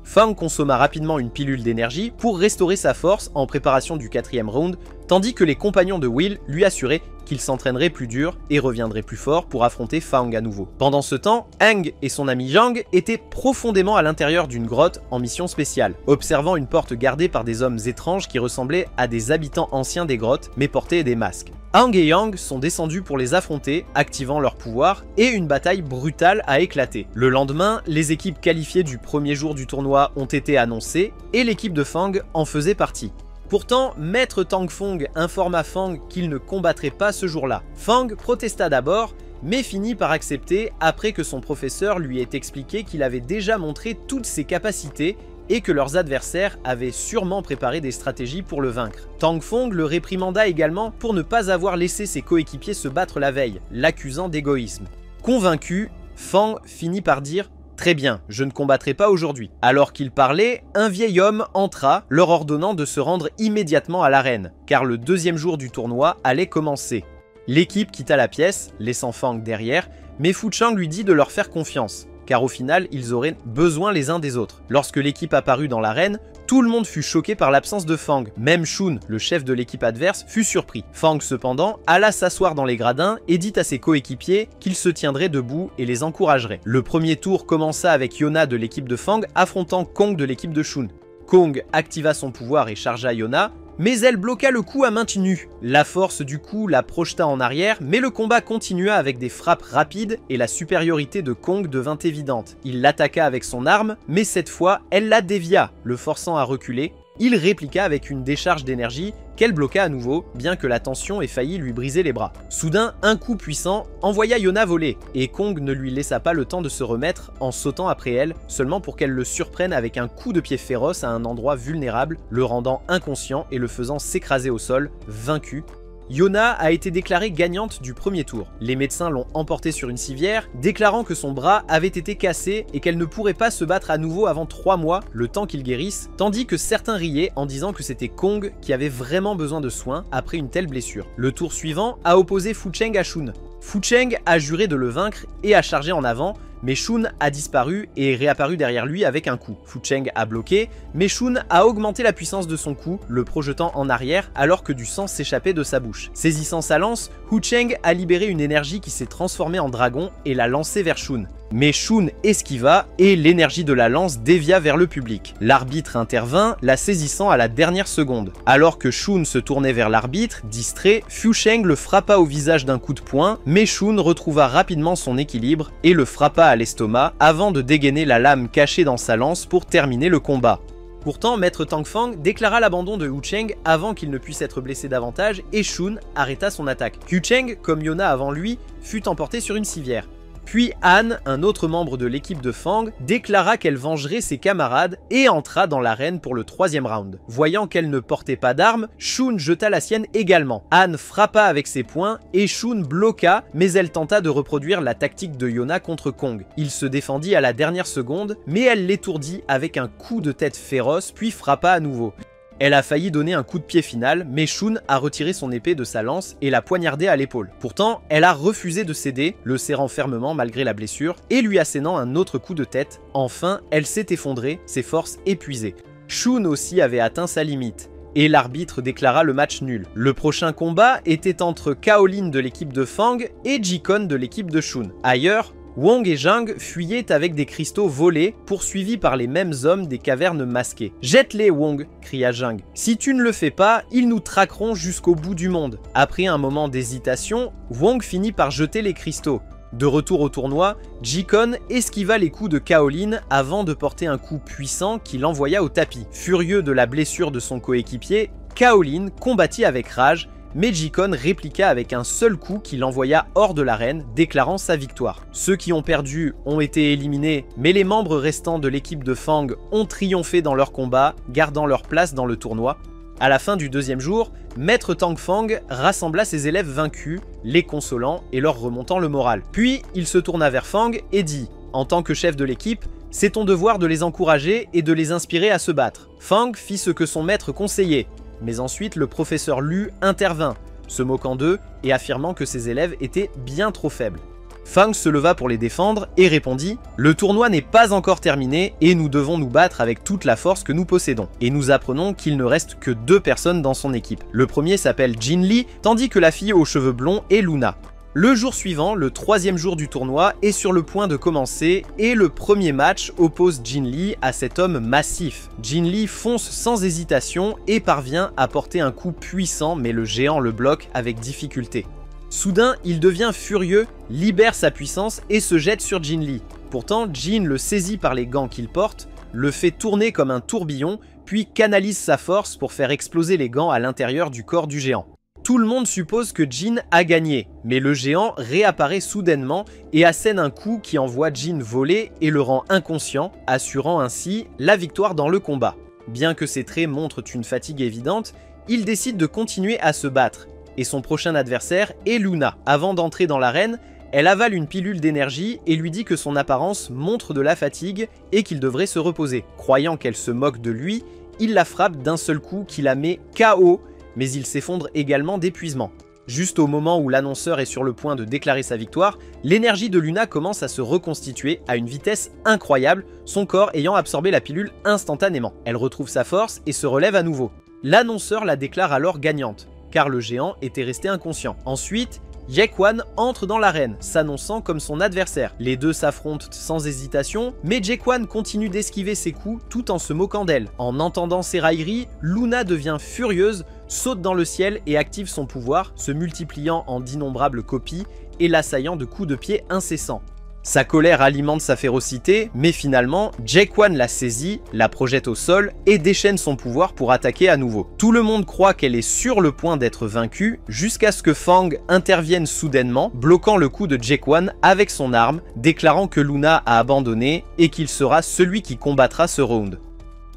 Fang consomma rapidement une pilule d'énergie pour restaurer sa force en préparation du 4e round, tandis que les compagnons de Will lui assuraient qu'il s'entraînerait plus dur et reviendrait plus fort pour affronter Fang à nouveau. Pendant ce temps, Hang et son ami Zhang étaient profondément à l'intérieur d'une grotte en mission spéciale, observant une porte gardée par des hommes étranges qui ressemblaient à des habitants anciens des grottes mais portaient des masques. Hang et Yang sont descendus pour les affronter, activant leur pouvoir, et une bataille brutale a éclaté. Le lendemain, les équipes qualifiées du premier jour du tournoi ont été annoncées, et l'équipe de Fang en faisait partie. Pourtant, Maître Tang Fong informa Fang qu'il ne combattrait pas ce jour-là. Fang protesta d'abord, mais finit par accepter après que son professeur lui ait expliqué qu'il avait déjà montré toutes ses capacités et que leurs adversaires avaient sûrement préparé des stratégies pour le vaincre. Tang Fong le réprimanda également pour ne pas avoir laissé ses coéquipiers se battre la veille, l'accusant d'égoïsme. Convaincu, Fang finit par dire « Très bien, je ne combattrai pas aujourd'hui ». Alors qu'il parlait, un vieil homme entra, leur ordonnant de se rendre immédiatement à l'arène, car le deuxième jour du tournoi allait commencer. L'équipe quitta la pièce, laissant Fang derrière, mais Fu Chang lui dit de leur faire confiance, car au final, ils auraient besoin les uns des autres. Lorsque l'équipe apparut dans l'arène, tout le monde fut choqué par l'absence de Fang. Même Shun, le chef de l'équipe adverse, fut surpris. Fang, cependant, alla s'asseoir dans les gradins et dit à ses coéquipiers qu'il se tiendrait debout et les encouragerait. Le premier tour commença avec Yona de l'équipe de Fang affrontant Kong de l'équipe de Shun. Kong activa son pouvoir et chargea Yona, mais elle bloqua le coup à main nue. La force du coup la projeta en arrière, mais le combat continua avec des frappes rapides et la supériorité de Kong devint évidente. Il l'attaqua avec son arme, mais cette fois, elle la dévia, le forçant à reculer. Il répliqua avec une décharge d'énergie qu'elle bloqua à nouveau, bien que la tension ait failli lui briser les bras. Soudain, un coup puissant envoya Yona voler, et Kong ne lui laissa pas le temps de se remettre en sautant après elle, seulement pour qu'elle le surprenne avec un coup de pied féroce à un endroit vulnérable, le rendant inconscient et le faisant s'écraser au sol, vaincu. Yona a été déclarée gagnante du premier tour. Les médecins l'ont emportée sur une civière, déclarant que son bras avait été cassé et qu'elle ne pourrait pas se battre à nouveau avant 3 mois, le temps qu'il guérisse, tandis que certains riaient en disant que c'était Kong qui avait vraiment besoin de soins après une telle blessure. Le tour suivant a opposé Fu Cheng à Shun. Fu Cheng a juré de le vaincre et a chargé en avant, mais Shun a disparu et est réapparu derrière lui avec un coup. Fu Cheng a bloqué, mais Shun a augmenté la puissance de son coup, le projetant en arrière alors que du sang s'échappait de sa bouche. Saisissant sa lance, Fu Cheng a libéré une énergie qui s'est transformée en dragon et l'a lancée vers Shun. Mais Shun esquiva et l'énergie de la lance dévia vers le public. L'arbitre intervint, la saisissant à la dernière seconde. Alors que Shun se tournait vers l'arbitre, distrait, Fu Cheng le frappa au visage d'un coup de poing, mais Shun retrouva rapidement son équilibre et le frappa à l'estomac avant de dégainer la lame cachée dans sa lance pour terminer le combat. Pourtant, Maître Tang Fang déclara l'abandon de Hu Cheng avant qu'il ne puisse être blessé davantage et Shun arrêta son attaque. Hu Cheng, comme Yona avant lui, fut emporté sur une civière. Puis Han, un autre membre de l'équipe de Fang, déclara qu'elle vengerait ses camarades et entra dans l'arène pour le 3e round. Voyant qu'elle ne portait pas d'arme, Shun jeta la sienne également. Han frappa avec ses poings et Shun bloqua, mais elle tenta de reproduire la tactique de Yona contre Kong. Il se défendit à la dernière seconde, mais elle l'étourdit avec un coup de tête féroce puis frappa à nouveau. Elle a failli donner un coup de pied final, mais Shun a retiré son épée de sa lance et l'a poignardé à l'épaule. Pourtant, elle a refusé de céder, le serrant fermement malgré la blessure, et lui assénant un autre coup de tête. Enfin, elle s'est effondrée, ses forces épuisées. Shun aussi avait atteint sa limite, et l'arbitre déclara le match nul. Le prochain combat était entre Kaolin de l'équipe de Fang et Ji-Kon de l'équipe de Shun. Ailleurs, Wong et Zhang fuyaient avec des cristaux volés, poursuivis par les mêmes hommes des cavernes masquées. « Jette-les, Wong !» cria Zhang. « Si tu ne le fais pas, ils nous traqueront jusqu'au bout du monde. » Après un moment d'hésitation, Wong finit par jeter les cristaux. De retour au tournoi, Ji-Kon esquiva les coups de Kaolin avant de porter un coup puissant qui l'envoya au tapis. Furieux de la blessure de son coéquipier, Kaolin combattit avec rage, mais Ji-Kon répliqua avec un seul coup qui l'envoya hors de l'arène, déclarant sa victoire. Ceux qui ont perdu ont été éliminés, mais les membres restants de l'équipe de Fang ont triomphé dans leur combat, gardant leur place dans le tournoi. À la fin du 2e jour, Maître Tang Fang rassembla ses élèves vaincus, les consolant et leur remontant le moral. Puis il se tourna vers Fang et dit « En tant que chef de l'équipe, c'est ton devoir de les encourager et de les inspirer à se battre. » Fang fit ce que son maître conseillait. Mais ensuite, le professeur Lu intervint, se moquant d'eux et affirmant que ses élèves étaient bien trop faibles. Fang se leva pour les défendre et répondit « Le tournoi n'est pas encore terminé et nous devons nous battre avec toute la force que nous possédons. » Et nous apprenons qu'il ne reste que 2 personnes dans son équipe. Le premier s'appelle Jin Li, tandis que la fille aux cheveux blonds est Luna. Le jour suivant, le 3e jour du tournoi, est sur le point de commencer et le premier match oppose Jin Li à cet homme massif. Jin Li fonce sans hésitation et parvient à porter un coup puissant, mais le géant le bloque avec difficulté. Soudain, il devient furieux, libère sa puissance et se jette sur Jin Li. Pourtant, Jin le saisit par les gants qu'il porte, le fait tourner comme un tourbillon, puis canalise sa force pour faire exploser les gants à l'intérieur du corps du géant. Tout le monde suppose que Jin a gagné, mais le géant réapparaît soudainement et assène un coup qui envoie Jin voler et le rend inconscient, assurant ainsi la victoire dans le combat. Bien que ses traits montrent une fatigue évidente, il décide de continuer à se battre, et son prochain adversaire est Luna. Avant d'entrer dans l'arène, elle avale une pilule d'énergie et lui dit que son apparence montre de la fatigue et qu'il devrait se reposer. Croyant qu'elle se moque de lui, il la frappe d'un seul coup qui la met KO, mais il s'effondre également d'épuisement. Juste au moment où l'annonceur est sur le point de déclarer sa victoire, l'énergie de Luna commence à se reconstituer à une vitesse incroyable, son corps ayant absorbé la pilule instantanément. Elle retrouve sa force et se relève à nouveau. L'annonceur la déclare alors gagnante, car le géant était resté inconscient. Ensuite, Jaekwon entre dans l'arène, s'annonçant comme son adversaire. Les deux s'affrontent sans hésitation, mais Jaekwon continue d'esquiver ses coups tout en se moquant d'elle. En entendant ses railleries, Luna devient furieuse, saute dans le ciel et active son pouvoir, se multipliant en d'innombrables copies et l'assaillant de coups de pied incessants. Sa colère alimente sa férocité, mais finalement, Jaekwon la saisit, la projette au sol et déchaîne son pouvoir pour attaquer à nouveau. Tout le monde croit qu'elle est sur le point d'être vaincue, jusqu'à ce que Fang intervienne soudainement, bloquant le coup de Jaekwon avec son arme, déclarant que Luna a abandonné et qu'il sera celui qui combattra ce round.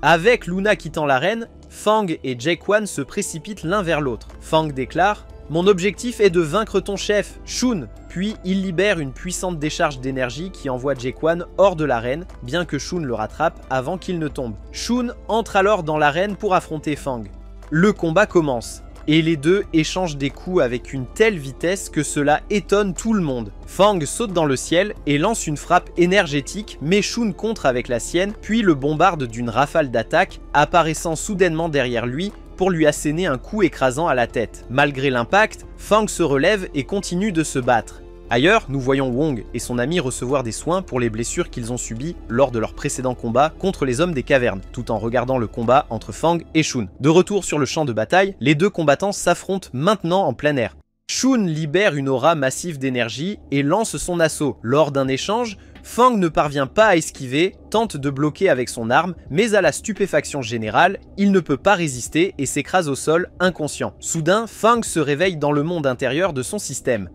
Avec Luna quittant l'arène, Fang et Jaekwon se précipitent l'un vers l'autre. Fang déclare « Mon objectif est de vaincre ton chef, Shun !» Puis il libère une puissante décharge d'énergie qui envoie Jaekwon hors de l'arène, bien que Shun le rattrape avant qu'il ne tombe. Shun entre alors dans l'arène pour affronter Fang. Le combat commence. et les deux échangent des coups avec une telle vitesse que cela étonne tout le monde. Fang saute dans le ciel et lance une frappe énergétique, mais Shun contre avec la sienne, puis le bombarde d'une rafale d'attaque, apparaissant soudainement derrière lui pour lui asséner un coup écrasant à la tête. Malgré l'impact, Fang se relève et continue de se battre. Ailleurs, nous voyons Wong et son ami recevoir des soins pour les blessures qu'ils ont subies lors de leur précédent combat contre les hommes des cavernes, tout en regardant le combat entre Fang et Shun. De retour sur le champ de bataille, les deux combattants s'affrontent maintenant en plein air. Shun libère une aura massive d'énergie et lance son assaut. Lors d'un échange, Fang ne parvient pas à esquiver, tente de bloquer avec son arme, mais à la stupéfaction générale, il ne peut pas résister et s'écrase au sol inconscient. Soudain, Fang se réveille dans le monde intérieur de son système.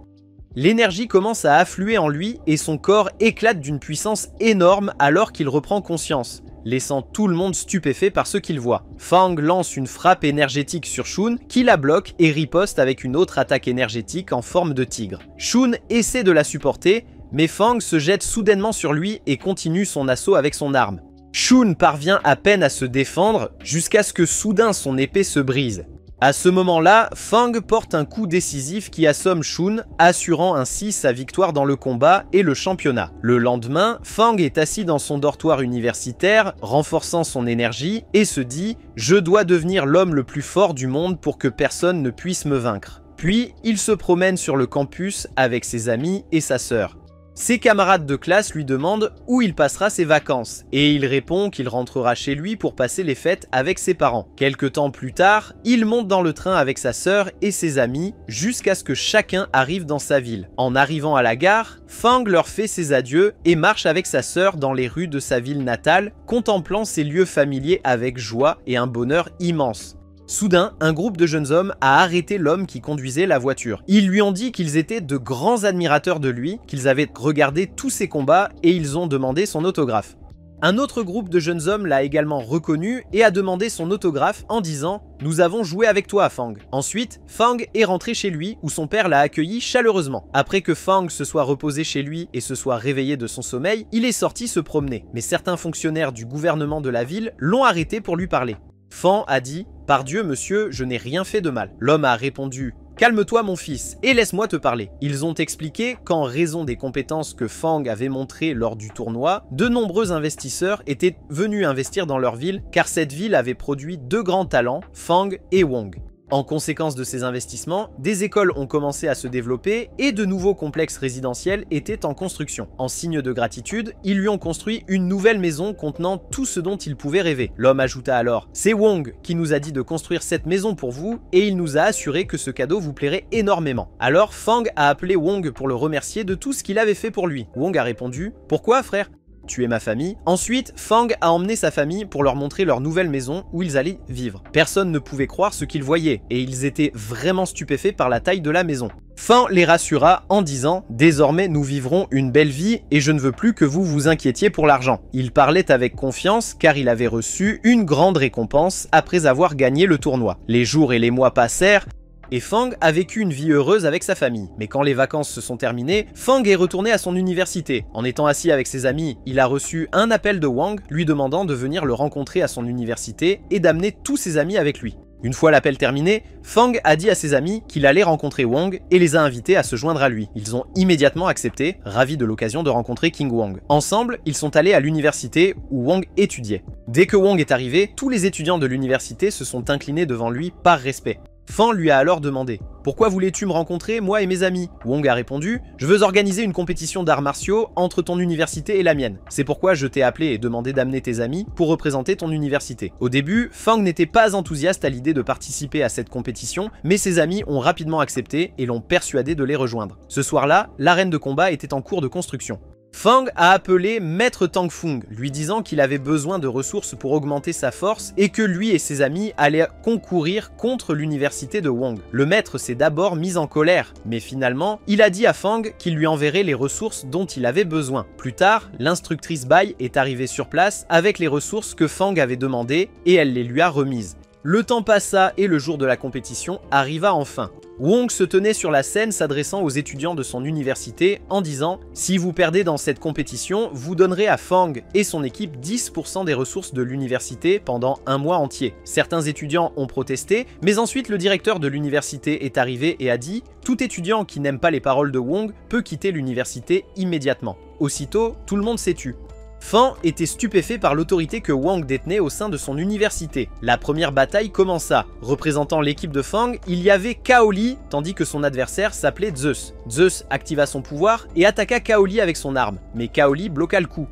L'énergie commence à affluer en lui et son corps éclate d'une puissance énorme alors qu'il reprend conscience, laissant tout le monde stupéfait par ce qu'il voit. Fang lance une frappe énergétique sur Shun qui la bloque et riposte avec une autre attaque énergétique en forme de tigre. Shun essaie de la supporter, mais Fang se jette soudainement sur lui et continue son assaut avec son arme. Shun parvient à peine à se défendre jusqu'à ce que soudain son épée se brise. À ce moment-là, Fang porte un coup décisif qui assomme Shun, assurant ainsi sa victoire dans le combat et le championnat. Le lendemain, Fang est assis dans son dortoir universitaire, renforçant son énergie, et se dit « Je dois devenir l'homme le plus fort du monde pour que personne ne puisse me vaincre ». Puis, il se promène sur le campus avec ses amis et sa sœur. Ses camarades de classe lui demandent où il passera ses vacances, et il répond qu'il rentrera chez lui pour passer les fêtes avec ses parents. Quelque temps plus tard, il monte dans le train avec sa sœur et ses amis, jusqu'à ce que chacun arrive dans sa ville. En arrivant à la gare, Fang leur fait ses adieux et marche avec sa sœur dans les rues de sa ville natale, contemplant ses lieux familiers avec joie et un bonheur immense. Soudain, un groupe de jeunes hommes a arrêté l'homme qui conduisait la voiture. Ils lui ont dit qu'ils étaient de grands admirateurs de lui, qu'ils avaient regardé tous ses combats et ils ont demandé son autographe. Un autre groupe de jeunes hommes l'a également reconnu et a demandé son autographe en disant « Nous avons joué avec toi, Fang ». Ensuite, Fang est rentré chez lui où son père l'a accueilli chaleureusement. Après que Fang se soit reposé chez lui et se soit réveillé de son sommeil, il est sorti se promener. Mais certains fonctionnaires du gouvernement de la ville l'ont arrêté pour lui parler. Fang a dit « Par Dieu, monsieur, je n'ai rien fait de mal ». L'homme a répondu « Calme-toi mon fils, et laisse-moi te parler ». Ils ont expliqué qu'en raison des compétences que Fang avait montrées lors du tournoi, de nombreux investisseurs étaient venus investir dans leur ville car cette ville avait produit deux grands talents, Fang et Wong. En conséquence de ces investissements, des écoles ont commencé à se développer et de nouveaux complexes résidentiels étaient en construction. En signe de gratitude, ils lui ont construit une nouvelle maison contenant tout ce dont il pouvait rêver. L'homme ajouta alors « C'est Wong qui nous a dit de construire cette maison pour vous et il nous a assuré que ce cadeau vous plairait énormément. » Alors Fang a appelé Wong pour le remercier de tout ce qu'il avait fait pour lui. Wong a répondu « Pourquoi frère ? Tu es ma famille ». Ensuite, Fang a emmené sa famille pour leur montrer leur nouvelle maison où ils allaient vivre. Personne ne pouvait croire ce qu'ils voyaient et ils étaient vraiment stupéfaits par la taille de la maison. Fang les rassura en disant « Désormais nous vivrons une belle vie et je ne veux plus que vous vous inquiétiez pour l'argent ». Il parlait avec confiance car il avait reçu une grande récompense après avoir gagné le tournoi. Les jours et les mois passèrent et Fang a vécu une vie heureuse avec sa famille. Mais quand les vacances se sont terminées, Fang est retourné à son université. En étant assis avec ses amis, il a reçu un appel de Wang lui demandant de venir le rencontrer à son université et d'amener tous ses amis avec lui. Une fois l'appel terminé, Fang a dit à ses amis qu'il allait rencontrer Wang et les a invités à se joindre à lui. Ils ont immédiatement accepté, ravis de l'occasion de rencontrer King Wang. Ensemble, ils sont allés à l'université où Wang étudiait. Dès que Wang est arrivé, tous les étudiants de l'université se sont inclinés devant lui par respect. Fang lui a alors demandé « Pourquoi voulais-tu me rencontrer, moi et mes amis ?» Wong a répondu « Je veux organiser une compétition d'arts martiaux entre ton université et la mienne. C'est pourquoi je t'ai appelé et demandé d'amener tes amis pour représenter ton université. » Au début, Fang n'était pas enthousiaste à l'idée de participer à cette compétition, mais ses amis ont rapidement accepté et l'ont persuadé de les rejoindre. Ce soir-là, l'arène de combat était en cours de construction. Fang a appelé Maître Tang Fung, lui disant qu'il avait besoin de ressources pour augmenter sa force et que lui et ses amis allaient concourir contre l'université de Wong. Le maître s'est d'abord mis en colère, mais finalement, il a dit à Fang qu'il lui enverrait les ressources dont il avait besoin. Plus tard, l'instructrice Bai est arrivée sur place avec les ressources que Fang avait demandées et elle les lui a remises. Le temps passa et le jour de la compétition arriva enfin. Wong se tenait sur la scène s'adressant aux étudiants de son université en disant « Si vous perdez dans cette compétition, vous donnerez à Fang et son équipe 10% des ressources de l'université pendant un mois entier. » Certains étudiants ont protesté, mais ensuite le directeur de l'université est arrivé et a dit « Tout étudiant qui n'aime pas les paroles de Wong peut quitter l'université immédiatement. » Aussitôt, tout le monde s'est tu. Fan était stupéfait par l'autorité que Wang détenait au sein de son université. La première bataille commença. Représentant l'équipe de Fang, il y avait Kaoli, tandis que son adversaire s'appelait Zeus. Zeus activa son pouvoir et attaqua Kaoli avec son arme, mais Kaoli bloqua le coup.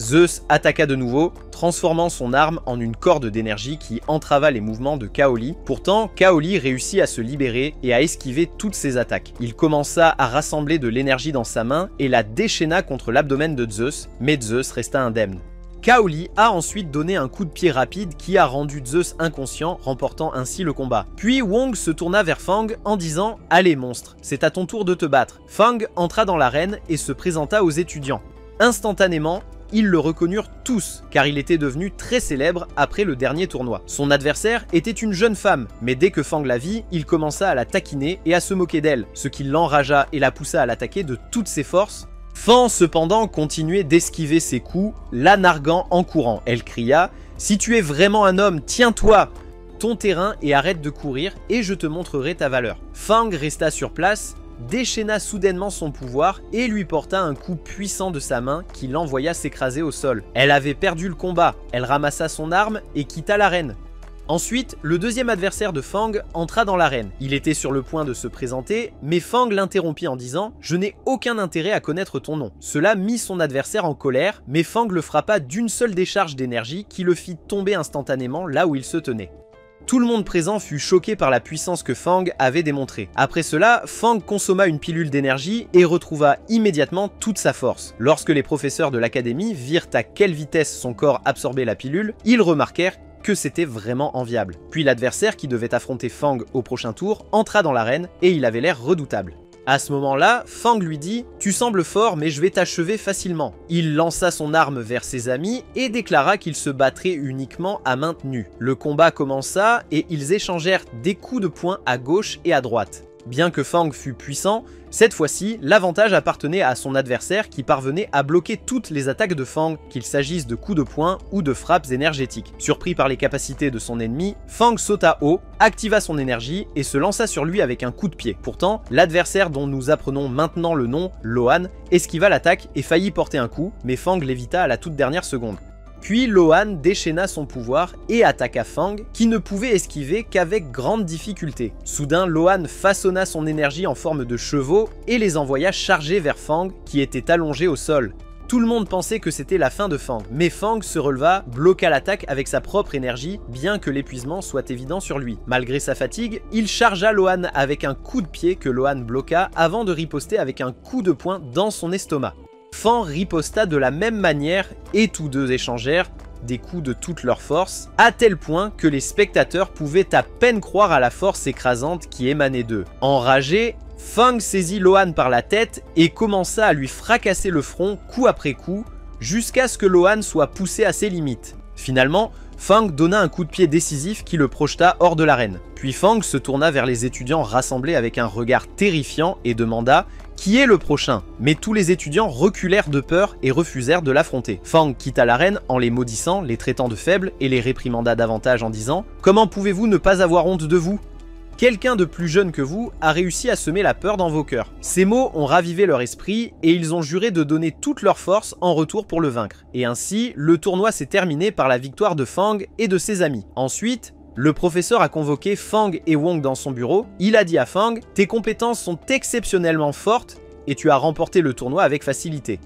Zeus attaqua de nouveau, transformant son arme en une corde d'énergie qui entrava les mouvements de Kaoli. Pourtant, Kaoli réussit à se libérer et à esquiver toutes ses attaques. Il commença à rassembler de l'énergie dans sa main et la déchaîna contre l'abdomen de Zeus, mais Zeus resta indemne. Kaoli a ensuite donné un coup de pied rapide qui a rendu Zeus inconscient, remportant ainsi le combat. Puis Wong se tourna vers Fang en disant « Allez monstre, c'est à ton tour de te battre ». Fang entra dans l'arène et se présenta aux étudiants. Instantanément, ils le reconnurent tous, car il était devenu très célèbre après le dernier tournoi. Son adversaire était une jeune femme, mais dès que Fang la vit, il commença à la taquiner et à se moquer d'elle, ce qui l'enragea et la poussa à l'attaquer de toutes ses forces. Fan cependant continuait d'esquiver ses coups, la narguant en courant. Elle cria « Si tu es vraiment un homme, tiens-toi ton terrain et arrête de courir, et je te montrerai ta valeur. » Fang resta sur place, déchaîna soudainement son pouvoir et lui porta un coup puissant de sa main qui l'envoya s'écraser au sol. Elle avait perdu le combat, elle ramassa son arme et quitta l'arène. Ensuite, le deuxième adversaire de Fang entra dans l'arène. Il était sur le point de se présenter, mais Fang l'interrompit en disant « Je n'ai aucun intérêt à connaître ton nom ». Cela mit son adversaire en colère, mais Fang le frappa d'une seule décharge d'énergie qui le fit tomber instantanément là où il se tenait. Tout le monde présent fut choqué par la puissance que Fang avait démontrée. Après cela, Fang consomma une pilule d'énergie et retrouva immédiatement toute sa force. Lorsque les professeurs de l'académie virent à quelle vitesse son corps absorbait la pilule, ils remarquèrent que c'était vraiment enviable. Puis l'adversaire qui devait affronter Fang au prochain tour entra dans l'arène et il avait l'air redoutable. À ce moment-là, Fang lui dit « Tu sembles fort mais je vais t'achever facilement ». Il lança son arme vers ses amis et déclara qu'il se battrait uniquement à main tenue. Le combat commença et ils échangèrent des coups de poing à gauche et à droite. Bien que Fang fût puissant, cette fois-ci, l'avantage appartenait à son adversaire qui parvenait à bloquer toutes les attaques de Fang, qu'il s'agisse de coups de poing ou de frappes énergétiques. Surpris par les capacités de son ennemi, Fang sauta haut, activa son énergie et se lança sur lui avec un coup de pied. Pourtant, l'adversaire dont nous apprenons maintenant le nom, Lohan, esquiva l'attaque et faillit porter un coup, mais Fang l'évita à la toute dernière seconde. Puis Lohan déchaîna son pouvoir et attaqua Fang, qui ne pouvait esquiver qu'avec grande difficulté. Soudain, Lohan façonna son énergie en forme de chevaux et les envoya charger vers Fang, qui était allongé au sol. Tout le monde pensait que c'était la fin de Fang, mais Fang se releva, bloqua l'attaque avec sa propre énergie, bien que l'épuisement soit évident sur lui. Malgré sa fatigue, il chargea Lohan avec un coup de pied que Lohan bloqua avant de riposter avec un coup de poing dans son estomac. Fang riposta de la même manière et tous deux échangèrent des coups de toute leur force, à tel point que les spectateurs pouvaient à peine croire à la force écrasante qui émanait d'eux. Enragé, Fang saisit Lohan par la tête et commença à lui fracasser le front coup après coup, jusqu'à ce que Lohan soit poussé à ses limites. Finalement, Fang donna un coup de pied décisif qui le projeta hors de l'arène. Puis Fang se tourna vers les étudiants rassemblés avec un regard terrifiant et demanda « Qui est le prochain ?» Mais tous les étudiants reculèrent de peur et refusèrent de l'affronter. Fang quitta l'arène en les maudissant, les traitant de faibles et les réprimanda davantage en disant « Comment pouvez-vous ne pas avoir honte de vous ? Quelqu'un de plus jeune que vous a réussi à semer la peur dans vos cœurs. » Ces mots ont ravivé leur esprit et ils ont juré de donner toute leur force en retour pour le vaincre. Et ainsi, le tournoi s'est terminé par la victoire de Fang et de ses amis. Ensuite, le professeur a convoqué Fang et Wong dans son bureau. Il a dit à Fang « Tes compétences sont exceptionnellement fortes et tu as remporté le tournoi avec facilité.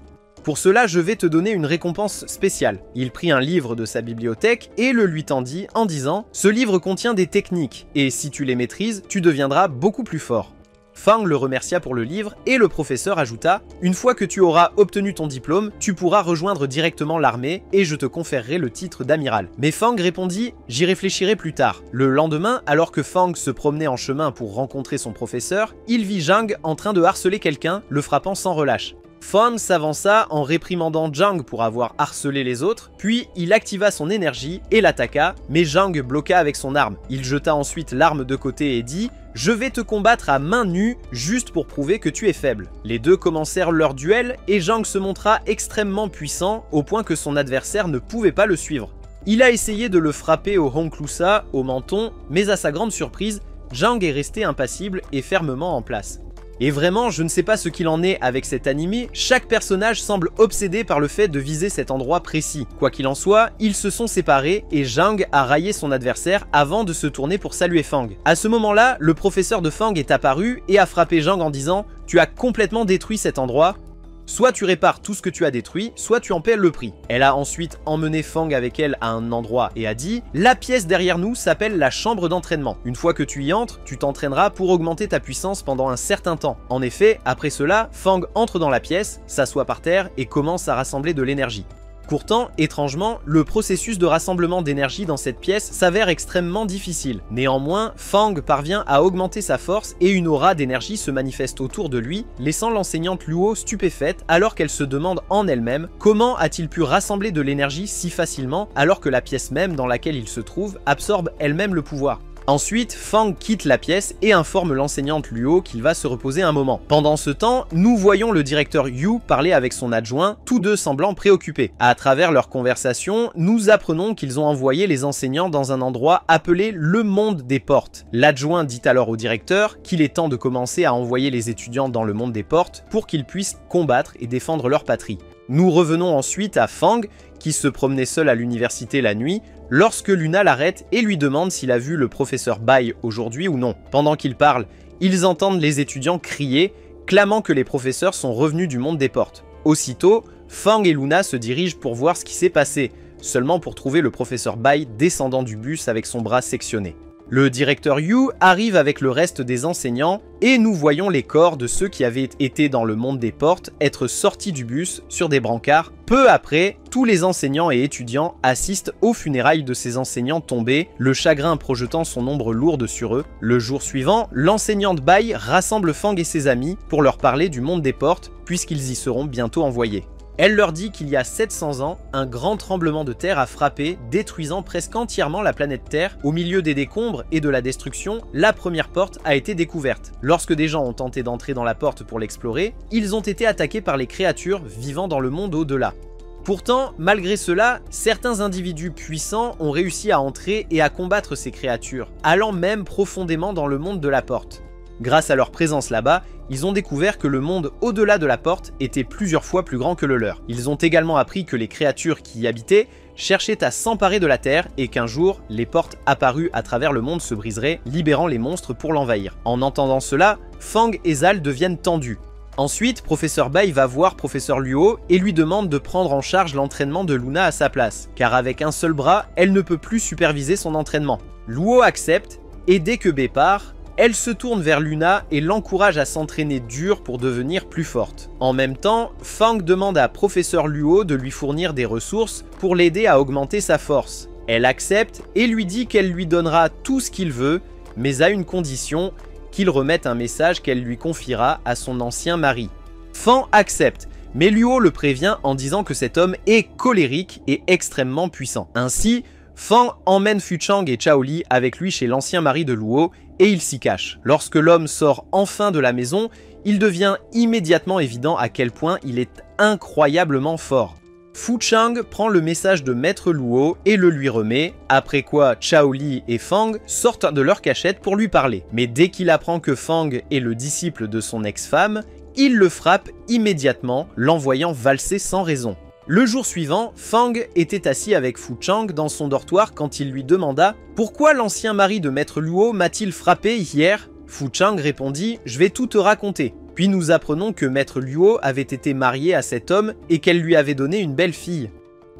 Pour cela, je vais te donner une récompense spéciale. » Il prit un livre de sa bibliothèque et le lui tendit en disant « Ce livre contient des techniques et si tu les maîtrises, tu deviendras beaucoup plus fort. » Fang le remercia pour le livre et le professeur ajouta « Une fois que tu auras obtenu ton diplôme, tu pourras rejoindre directement l'armée et je te conférerai le titre d'amiral. » Mais Fang répondit « J'y réfléchirai plus tard. » Le lendemain, alors que Fang se promenait en chemin pour rencontrer son professeur, il vit Zhang en train de harceler quelqu'un, le frappant sans relâche. Fang s'avança en réprimandant Zhang pour avoir harcelé les autres, puis il activa son énergie et l'attaqua, mais Zhang bloqua avec son arme. Il jeta ensuite l'arme de côté et dit « Je vais te combattre à main nue juste pour prouver que tu es faible. Les deux commencèrent leur duel et Jang se montra extrêmement puissant au point que son adversaire ne pouvait pas le suivre. Il a essayé de le frapper au Honklusa, au menton, mais à sa grande surprise, Jang est resté impassible et fermement en place. Et vraiment, je ne sais pas ce qu'il en est avec cet anime, chaque personnage semble obsédé par le fait de viser cet endroit précis. Quoi qu'il en soit, ils se sont séparés et Jang a raillé son adversaire avant de se tourner pour saluer Fang. À ce moment-là, le professeur de Fang est apparu et a frappé Jang en disant « Tu as complètement détruit cet endroit ». Soit tu répares tout ce que tu as détruit, soit tu en paies le prix. Elle a ensuite emmené Fang avec elle à un endroit et a dit « La pièce derrière nous s'appelle la chambre d'entraînement. Une fois que tu y entres, tu t'entraîneras pour augmenter ta puissance pendant un certain temps. » En effet, après cela, Fang entre dans la pièce, s'assoit par terre et commence à rassembler de l'énergie. Pourtant, étrangement, le processus de rassemblement d'énergie dans cette pièce s'avère extrêmement difficile. Néanmoins, Fang parvient à augmenter sa force et une aura d'énergie se manifeste autour de lui, laissant l'enseignante Luo stupéfaite alors qu'elle se demande en elle-même comment a-t-il pu rassembler de l'énergie si facilement alors que la pièce même dans laquelle il se trouve absorbe elle-même le pouvoir. Ensuite, Fang quitte la pièce et informe l'enseignante Luo qu'il va se reposer un moment. Pendant ce temps, nous voyons le directeur Yu parler avec son adjoint, tous deux semblant préoccupés. À travers leur conversation, nous apprenons qu'ils ont envoyé les enseignants dans un endroit appelé le monde des portes. L'adjoint dit alors au directeur qu'il est temps de commencer à envoyer les étudiants dans le monde des portes pour qu'ils puissent combattre et défendre leur patrie. Nous revenons ensuite à Fang, qui se promenait seul à l'université la nuit, lorsque Luna l'arrête et lui demande s'il a vu le professeur Bai aujourd'hui ou non. Pendant qu'ils parlent, ils entendent les étudiants crier, clamant que les professeurs sont revenus du monde des portes. Aussitôt, Fang et Luna se dirigent pour voir ce qui s'est passé, seulement pour trouver le professeur Bai descendant du bus avec son bras sectionné. Le directeur Yu arrive avec le reste des enseignants et nous voyons les corps de ceux qui avaient été dans le monde des portes être sortis du bus sur des brancards. Peu après, tous les enseignants et étudiants assistent aux funérailles de ces enseignants tombés, le chagrin projetant son ombre lourde sur eux. Le jour suivant, l'enseignante Bai rassemble Fang et ses amis pour leur parler du monde des portes puisqu'ils y seront bientôt envoyés. Elle leur dit qu'il y a 700 ans, un grand tremblement de terre a frappé, détruisant presque entièrement la planète Terre. Au milieu des décombres et de la destruction, la première porte a été découverte. Lorsque des gens ont tenté d'entrer dans la porte pour l'explorer, ils ont été attaqués par les créatures vivant dans le monde au-delà. Pourtant, malgré cela, certains individus puissants ont réussi à entrer et à combattre ces créatures, allant même profondément dans le monde de la porte. Grâce à leur présence là-bas, ils ont découvert que le monde au-delà de la porte était plusieurs fois plus grand que le leur. Ils ont également appris que les créatures qui y habitaient cherchaient à s'emparer de la Terre et qu'un jour, les portes apparues à travers le monde se briseraient, libérant les monstres pour l'envahir. En entendant cela, Fang et Zal deviennent tendus. Ensuite, Professeur Bai va voir Professeur Luo et lui demande de prendre en charge l'entraînement de Luna à sa place, car avec un seul bras, elle ne peut plus superviser son entraînement. Luo accepte, et dès que Bai part, elle se tourne vers Luna et l'encourage à s'entraîner dur pour devenir plus forte. En même temps, Fang demande à Professeur Luo de lui fournir des ressources pour l'aider à augmenter sa force. Elle accepte et lui dit qu'elle lui donnera tout ce qu'il veut, mais à une condition, qu'il remette un message qu'elle lui confiera à son ancien mari. Fang accepte, mais Luo le prévient en disant que cet homme est colérique et extrêmement puissant. Ainsi, Fang emmène Fuchang et Chaoli avec lui chez l'ancien mari de Luo et il s'y cache. Lorsque l'homme sort enfin de la maison, il devient immédiatement évident à quel point il est incroyablement fort. Fuchang prend le message de Maître Luo et le lui remet, après quoi Chaoli et Fang sortent de leur cachette pour lui parler. Mais dès qu'il apprend que Fang est le disciple de son ex-femme, il le frappe immédiatement, l'envoyant valser sans raison. Le jour suivant, Fang était assis avec Fuchang dans son dortoir quand il lui demanda « Pourquoi l'ancien mari de Maître Luo m'a-t-il frappé hier ?» Fuchang répondit « Je vais tout te raconter ». Puis nous apprenons que Maître Luo avait été marié à cet homme et qu'elle lui avait donné une belle fille.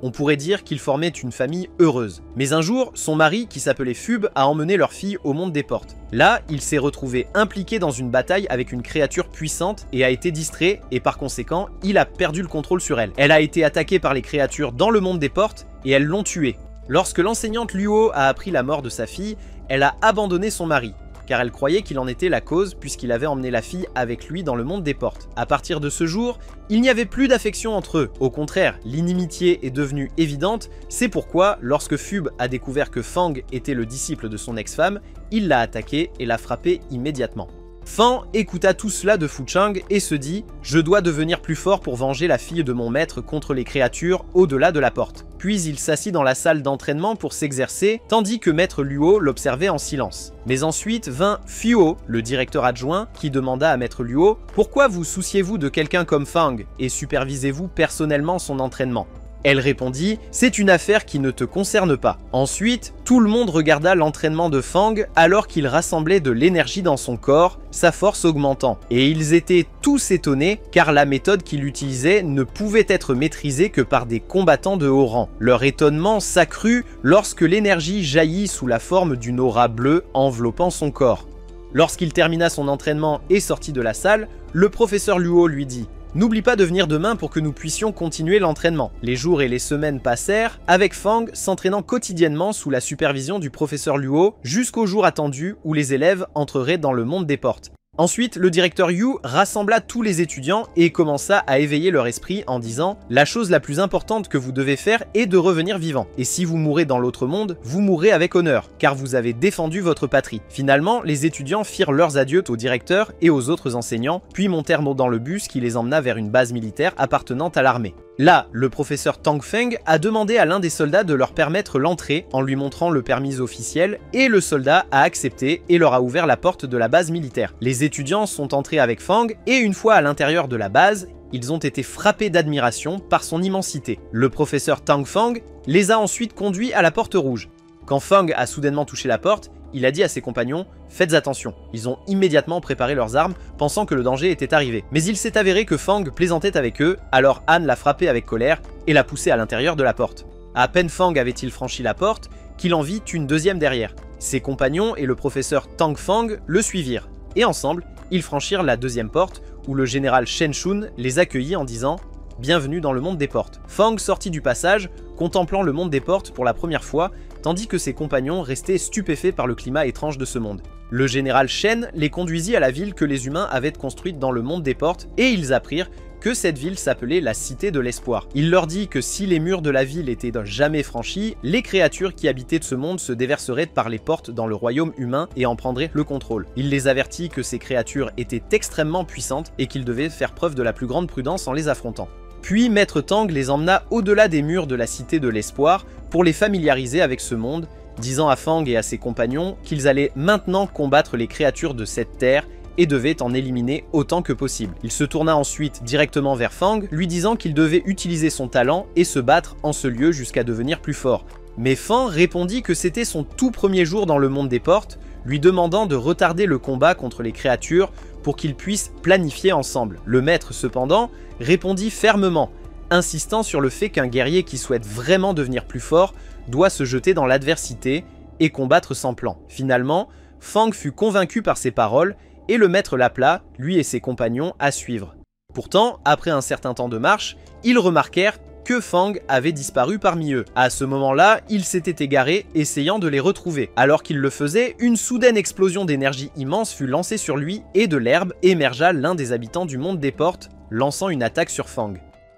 On pourrait dire qu'ils formaient une famille heureuse. Mais un jour, son mari, qui s'appelait Fub, a emmené leur fille au monde des portes. Là, il s'est retrouvé impliqué dans une bataille avec une créature puissante et a été distrait, et par conséquent, il a perdu le contrôle sur elle. Elle a été attaquée par les créatures dans le monde des portes, et elles l'ont tuée. Lorsque l'enseignante Luo a appris la mort de sa fille, elle a abandonné son mari. car elle croyait qu'il en était la cause puisqu'il avait emmené la fille avec lui dans le monde des portes. À partir de ce jour, il n'y avait plus d'affection entre eux. Au contraire, l'inimitié est devenue évidente, c'est pourquoi, lorsque Phoebe a découvert que Fang était le disciple de son ex-femme, il l'a attaqué et l'a frappé immédiatement. Fan écouta tout cela de Fu Chang et se dit « Je dois devenir plus fort pour venger la fille de mon maître contre les créatures au-delà de la porte ». Puis il s'assit dans la salle d'entraînement pour s'exercer, tandis que maître Luo l'observait en silence. Mais ensuite vint Fuo, le directeur adjoint, qui demanda à maître Luo « Pourquoi vous souciez-vous de quelqu'un comme Fang et supervisez-vous personnellement son entraînement ?» Elle répondit « C'est une affaire qui ne te concerne pas ». Ensuite, tout le monde regarda l'entraînement de Fang alors qu'il rassemblait de l'énergie dans son corps, sa force augmentant. Et ils étaient tous étonnés car la méthode qu'il utilisait ne pouvait être maîtrisée que par des combattants de haut rang. Leur étonnement s'accrut lorsque l'énergie jaillit sous la forme d'une aura bleue enveloppant son corps. Lorsqu'il termina son entraînement et sortit de la salle, le professeur Luo lui dit « N'oublie pas de venir demain pour que nous puissions continuer l'entraînement. » Les jours et les semaines passèrent, avec Fang s'entraînant quotidiennement sous la supervision du professeur Luo jusqu'au jour attendu où les élèves entreraient dans le monde des portes. Ensuite, le directeur Yu rassembla tous les étudiants et commença à éveiller leur esprit en disant « La chose la plus importante que vous devez faire est de revenir vivant. Et si vous mourrez dans l'autre monde, vous mourrez avec honneur, car vous avez défendu votre patrie. » Finalement, les étudiants firent leurs adieux au directeur et aux autres enseignants, puis montèrent dans le bus qui les emmena vers une base militaire appartenant à l'armée. Là, le professeur Tang Feng a demandé à l'un des soldats de leur permettre l'entrée en lui montrant le permis officiel et le soldat a accepté et leur a ouvert la porte de la base militaire. Les étudiants sont entrés avec Fang et une fois à l'intérieur de la base, ils ont été frappés d'admiration par son immensité. Le professeur Tang Feng les a ensuite conduits à la porte rouge. Quand Fang a soudainement touché la porte, il a dit à ses compagnons « Faites attention ». Ils ont immédiatement préparé leurs armes, pensant que le danger était arrivé. Mais il s'est avéré que Fang plaisantait avec eux, alors Han l'a frappé avec colère et l'a poussé à l'intérieur de la porte. À peine Fang avait-il franchi la porte, qu'il en vit une deuxième derrière. Ses compagnons et le professeur Tang Fang le suivirent. Et ensemble, ils franchirent la deuxième porte, où le général Shen Shun les accueillit en disant « Bienvenue dans le monde des portes ». Fang sortit du passage, contemplant le monde des portes pour la première fois, tandis que ses compagnons restaient stupéfaits par le climat étrange de ce monde. Le général Shen les conduisit à la ville que les humains avaient construite dans le monde des portes, et ils apprirent que cette ville s'appelait la Cité de l'Espoir. Il leur dit que si les murs de la ville étaient jamais franchis, les créatures qui habitaient ce monde se déverseraient par les portes dans le royaume humain et en prendraient le contrôle. Il les avertit que ces créatures étaient extrêmement puissantes et qu'ils devaient faire preuve de la plus grande prudence en les affrontant. Puis Maître Tang les emmena au-delà des murs de la Cité de l'Espoir pour les familiariser avec ce monde, disant à Fang et à ses compagnons qu'ils allaient maintenant combattre les créatures de cette terre et devaient en éliminer autant que possible. Il se tourna ensuite directement vers Fang, lui disant qu'il devait utiliser son talent et se battre en ce lieu jusqu'à devenir plus fort. Mais Fang répondit que c'était son tout premier jour dans le monde des portes, lui demandant de retarder le combat contre les créatures pour qu'ils puissent planifier ensemble. Le maître, cependant, répondit fermement, insistant sur le fait qu'un guerrier qui souhaite vraiment devenir plus fort doit se jeter dans l'adversité et combattre sans plan. Finalement, Fang fut convaincu par ces paroles et le maître l'appela, lui et ses compagnons, à suivre. Pourtant, après un certain temps de marche, ils remarquèrent que Fang avait disparu parmi eux. À ce moment-là, il s'était égaré, essayant de les retrouver. Alors qu'il le faisait, une soudaine explosion d'énergie immense fut lancée sur lui et de l'herbe émergea l'un des habitants du monde des portes, lançant une attaque sur Fang.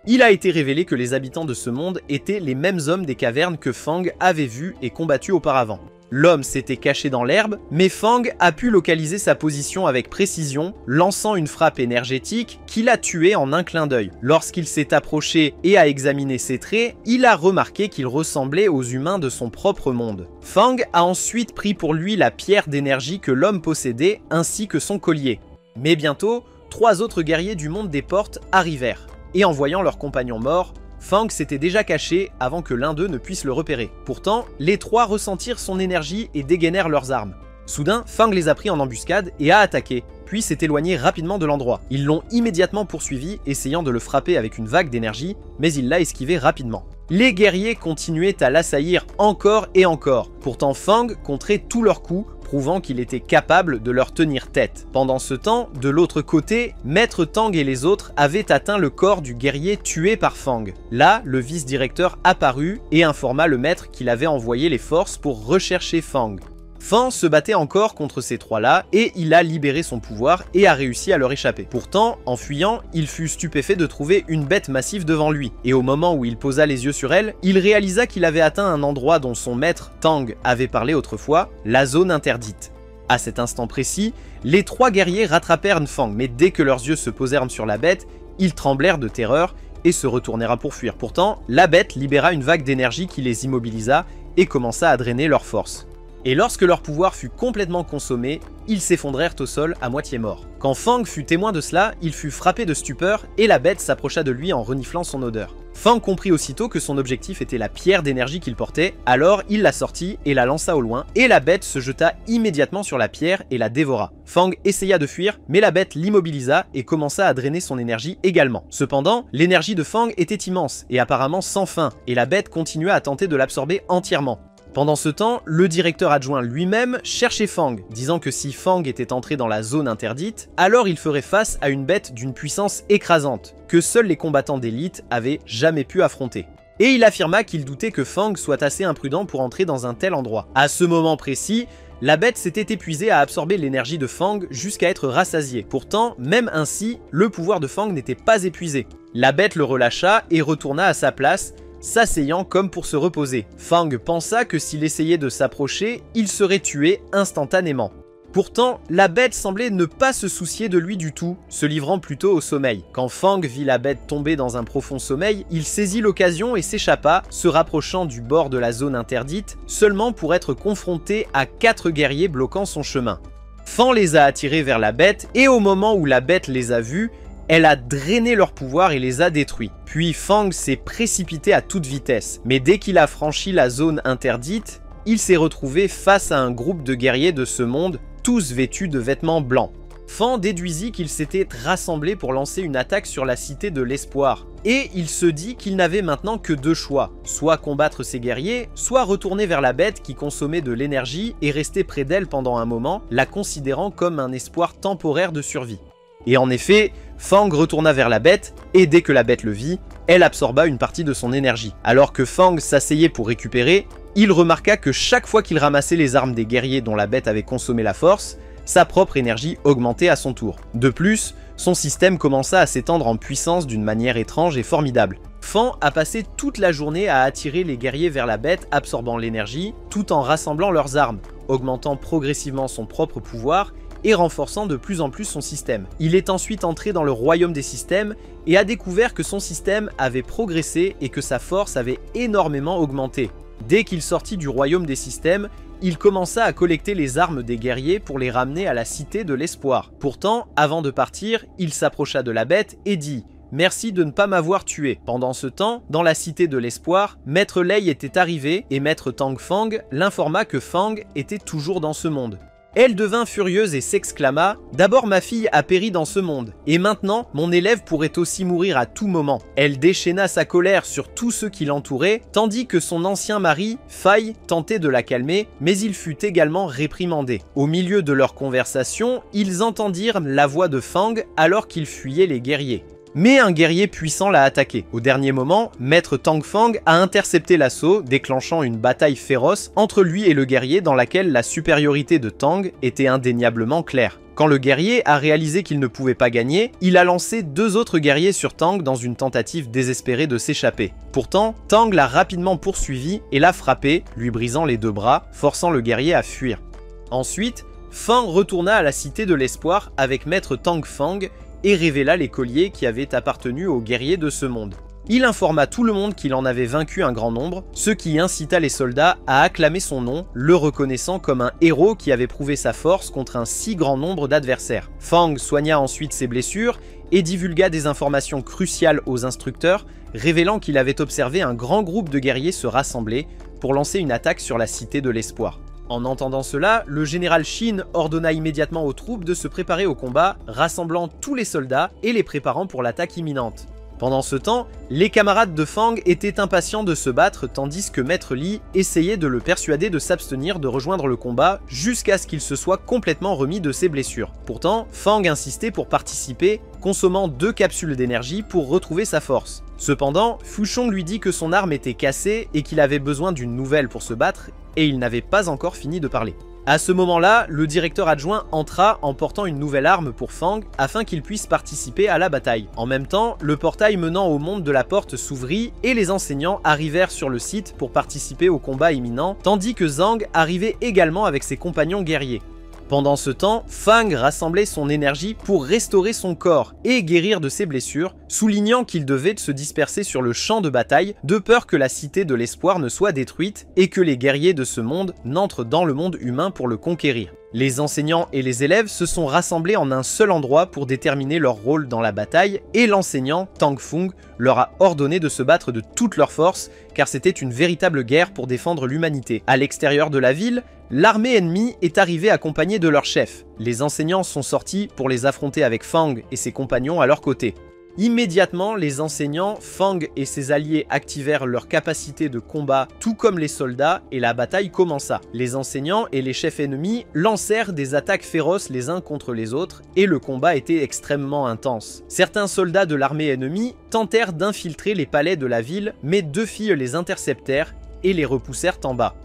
Il a été révélé que les habitants de ce monde étaient les mêmes hommes des cavernes que Fang avait vus et combattus auparavant. L'homme s'était caché dans l'herbe, mais Fang a pu localiser sa position avec précision, lançant une frappe énergétique qui l'a tué en un clin d'œil. Lorsqu'il s'est approché et a examiné ses traits, il a remarqué qu'il ressemblait aux humains de son propre monde. Fang a ensuite pris pour lui la pierre d'énergie que l'homme possédait, ainsi que son collier. Mais bientôt, 3 autres guerriers du monde des portes arrivèrent, et en voyant leur compagnon mort, Fang s'était déjà caché avant que l'un d'eux ne puisse le repérer. Pourtant, les 3 ressentirent son énergie et dégainèrent leurs armes. Soudain, Fang les a pris en embuscade et a attaqué, puis s'est éloigné rapidement de l'endroit. Ils l'ont immédiatement poursuivi, essayant de le frapper avec une vague d'énergie, mais il l'a esquivé rapidement. Les guerriers continuaient à l'assaillir encore et encore. Pourtant, Fang contrait tous leurs coups, prouvant qu'il était capable de leur tenir tête. Pendant ce temps, de l'autre côté, Maître Tang et les autres avaient atteint le corps du guerrier tué par Fang. Là, le vice-directeur apparut et informa le maître qu'il avait envoyé les forces pour rechercher Fang. Fan se battait encore contre ces trois-là et il a libéré son pouvoir et a réussi à leur échapper. Pourtant, en fuyant, il fut stupéfait de trouver une bête massive devant lui, et au moment où il posa les yeux sur elle, il réalisa qu'il avait atteint un endroit dont son maître, Tang, avait parlé autrefois, la zone interdite. À cet instant précis, les trois guerriers rattrapèrent Fang, mais dès que leurs yeux se posèrent sur la bête, ils tremblèrent de terreur et se retournèrent pour fuir. Pourtant, la bête libéra une vague d'énergie qui les immobilisa et commença à drainer leurs forces. Et lorsque leur pouvoir fut complètement consommé, ils s'effondrèrent au sol à moitié morts. Quand Fang fut témoin de cela, il fut frappé de stupeur et la bête s'approcha de lui en reniflant son odeur. Fang comprit aussitôt que son objectif était la pierre d'énergie qu'il portait, alors il la sortit et la lança au loin, et la bête se jeta immédiatement sur la pierre et la dévora. Fang essaya de fuir, mais la bête l'immobilisa et commença à drainer son énergie également. Cependant, l'énergie de Fang était immense et apparemment sans fin, et la bête continua à tenter de l'absorber entièrement. Pendant ce temps, le directeur adjoint lui-même cherchait Fang, disant que si Fang était entré dans la zone interdite, alors il ferait face à une bête d'une puissance écrasante, que seuls les combattants d'élite avaient jamais pu affronter. Et il affirma qu'il doutait que Fang soit assez imprudent pour entrer dans un tel endroit. À ce moment précis, la bête s'était épuisée à absorber l'énergie de Fang jusqu'à être rassasiée. Pourtant, même ainsi, le pouvoir de Fang n'était pas épuisé. La bête le relâcha et retourna à sa place, s'asseyant comme pour se reposer. Fang pensa que s'il essayait de s'approcher, il serait tué instantanément. Pourtant, la bête semblait ne pas se soucier de lui du tout, se livrant plutôt au sommeil. Quand Fang vit la bête tomber dans un profond sommeil, il saisit l'occasion et s'échappa, se rapprochant du bord de la zone interdite, seulement pour être confronté à 4 guerriers bloquant son chemin. Fang les a attirés vers la bête, et au moment où la bête les a vus, elle a drainé leur pouvoir et les a détruits. Puis Fang s'est précipité à toute vitesse, mais dès qu'il a franchi la zone interdite, il s'est retrouvé face à un groupe de guerriers de ce monde, tous vêtus de vêtements blancs. Fang déduisit qu'ils s'étaient rassemblés pour lancer une attaque sur la cité de l'espoir, et il se dit qu'il n'avait maintenant que 2 choix, soit combattre ces guerriers, soit retourner vers la bête qui consommait de l'énergie et rester près d'elle pendant un moment, la considérant comme un espoir temporaire de survie. Et en effet, Fang retourna vers la bête, et dès que la bête le vit, elle absorba une partie de son énergie. Alors que Fang s'asseyait pour récupérer, il remarqua que chaque fois qu'il ramassait les armes des guerriers dont la bête avait consommé la force, sa propre énergie augmentait à son tour. De plus, son système commença à s'étendre en puissance d'une manière étrange et formidable. Fang a passé toute la journée à attirer les guerriers vers la bête absorbant l'énergie, tout en rassemblant leurs armes, augmentant progressivement son propre pouvoir et renforçant de plus en plus son système. Il est ensuite entré dans le royaume des systèmes et a découvert que son système avait progressé et que sa force avait énormément augmenté. Dès qu'il sortit du royaume des systèmes, il commença à collecter les armes des guerriers pour les ramener à la cité de l'espoir. Pourtant, avant de partir, il s'approcha de la bête et dit « Merci de ne pas m'avoir tué ». Pendant ce temps, dans la cité de l'espoir, Maître Lei était arrivé et Maître Tang Fang l'informa que Fang était toujours dans ce monde. Elle devint furieuse et s'exclama « D'abord ma fille a péri dans ce monde, et maintenant mon élève pourrait aussi mourir à tout moment ». Elle déchaîna sa colère sur tous ceux qui l'entouraient, tandis que son ancien mari, Fai, tentait de la calmer, mais il fut également réprimandé. Au milieu de leur conversation, ils entendirent la voix de Fang alors qu'il fuyait les guerriers. Mais un guerrier puissant l'a attaqué. Au dernier moment, Maître Tang Fang a intercepté l'assaut, déclenchant une bataille féroce entre lui et le guerrier dans laquelle la supériorité de Tang était indéniablement claire. Quand le guerrier a réalisé qu'il ne pouvait pas gagner, il a lancé 2 autres guerriers sur Tang dans une tentative désespérée de s'échapper. Pourtant, Tang l'a rapidement poursuivi et l'a frappé, lui brisant les 2 bras, forçant le guerrier à fuir. Ensuite, Fang retourna à la cité de l'espoir avec Maître Tang Fang et révéla les colliers qui avaient appartenu aux guerriers de ce monde. Il informa tout le monde qu'il en avait vaincu un grand nombre, ce qui incita les soldats à acclamer son nom, le reconnaissant comme un héros qui avait prouvé sa force contre un si grand nombre d'adversaires. Fang soigna ensuite ses blessures et divulgua des informations cruciales aux instructeurs, révélant qu'il avait observé un grand groupe de guerriers se rassembler pour lancer une attaque sur la cité de l'espoir. En entendant cela, le général Shin ordonna immédiatement aux troupes de se préparer au combat, rassemblant tous les soldats et les préparant pour l'attaque imminente. Pendant ce temps, les camarades de Fang étaient impatients de se battre tandis que Maître Li essayait de le persuader de s'abstenir de rejoindre le combat jusqu'à ce qu'il se soit complètement remis de ses blessures. Pourtant, Fang insistait pour participer, consommant 2 capsules d'énergie pour retrouver sa force. Cependant, Fushong lui dit que son arme était cassée et qu'il avait besoin d'une nouvelle pour se battre, et il n'avait pas encore fini de parler. À ce moment-là, le directeur adjoint entra en portant une nouvelle arme pour Fang afin qu'il puisse participer à la bataille. En même temps, le portail menant au monde de la porte s'ouvrit et les enseignants arrivèrent sur le site pour participer au combat imminent, tandis que Zhang arrivait également avec ses compagnons guerriers. Pendant ce temps, Fang rassemblait son énergie pour restaurer son corps et guérir de ses blessures, soulignant qu'il devait se disperser sur le champ de bataille de peur que la cité de l'espoir ne soit détruite et que les guerriers de ce monde n'entrent dans le monde humain pour le conquérir. Les enseignants et les élèves se sont rassemblés en un seul endroit pour déterminer leur rôle dans la bataille et l'enseignant, Tang Fung, leur a ordonné de se battre de toutes leurs forces car c'était une véritable guerre pour défendre l'humanité. À l'extérieur de la ville, l'armée ennemie est arrivée accompagnée de leur chef. Les enseignants sont sortis pour les affronter avec Fang et ses compagnons à leur côté. Immédiatement, les enseignants, Fang et ses alliés activèrent leur capacité de combat tout comme les soldats et la bataille commença. Les enseignants et les chefs ennemis lancèrent des attaques féroces les uns contre les autres et le combat était extrêmement intense. Certains soldats de l'armée ennemie tentèrent d'infiltrer les palais de la ville mais 2 filles les interceptèrent et les repoussèrent en bas.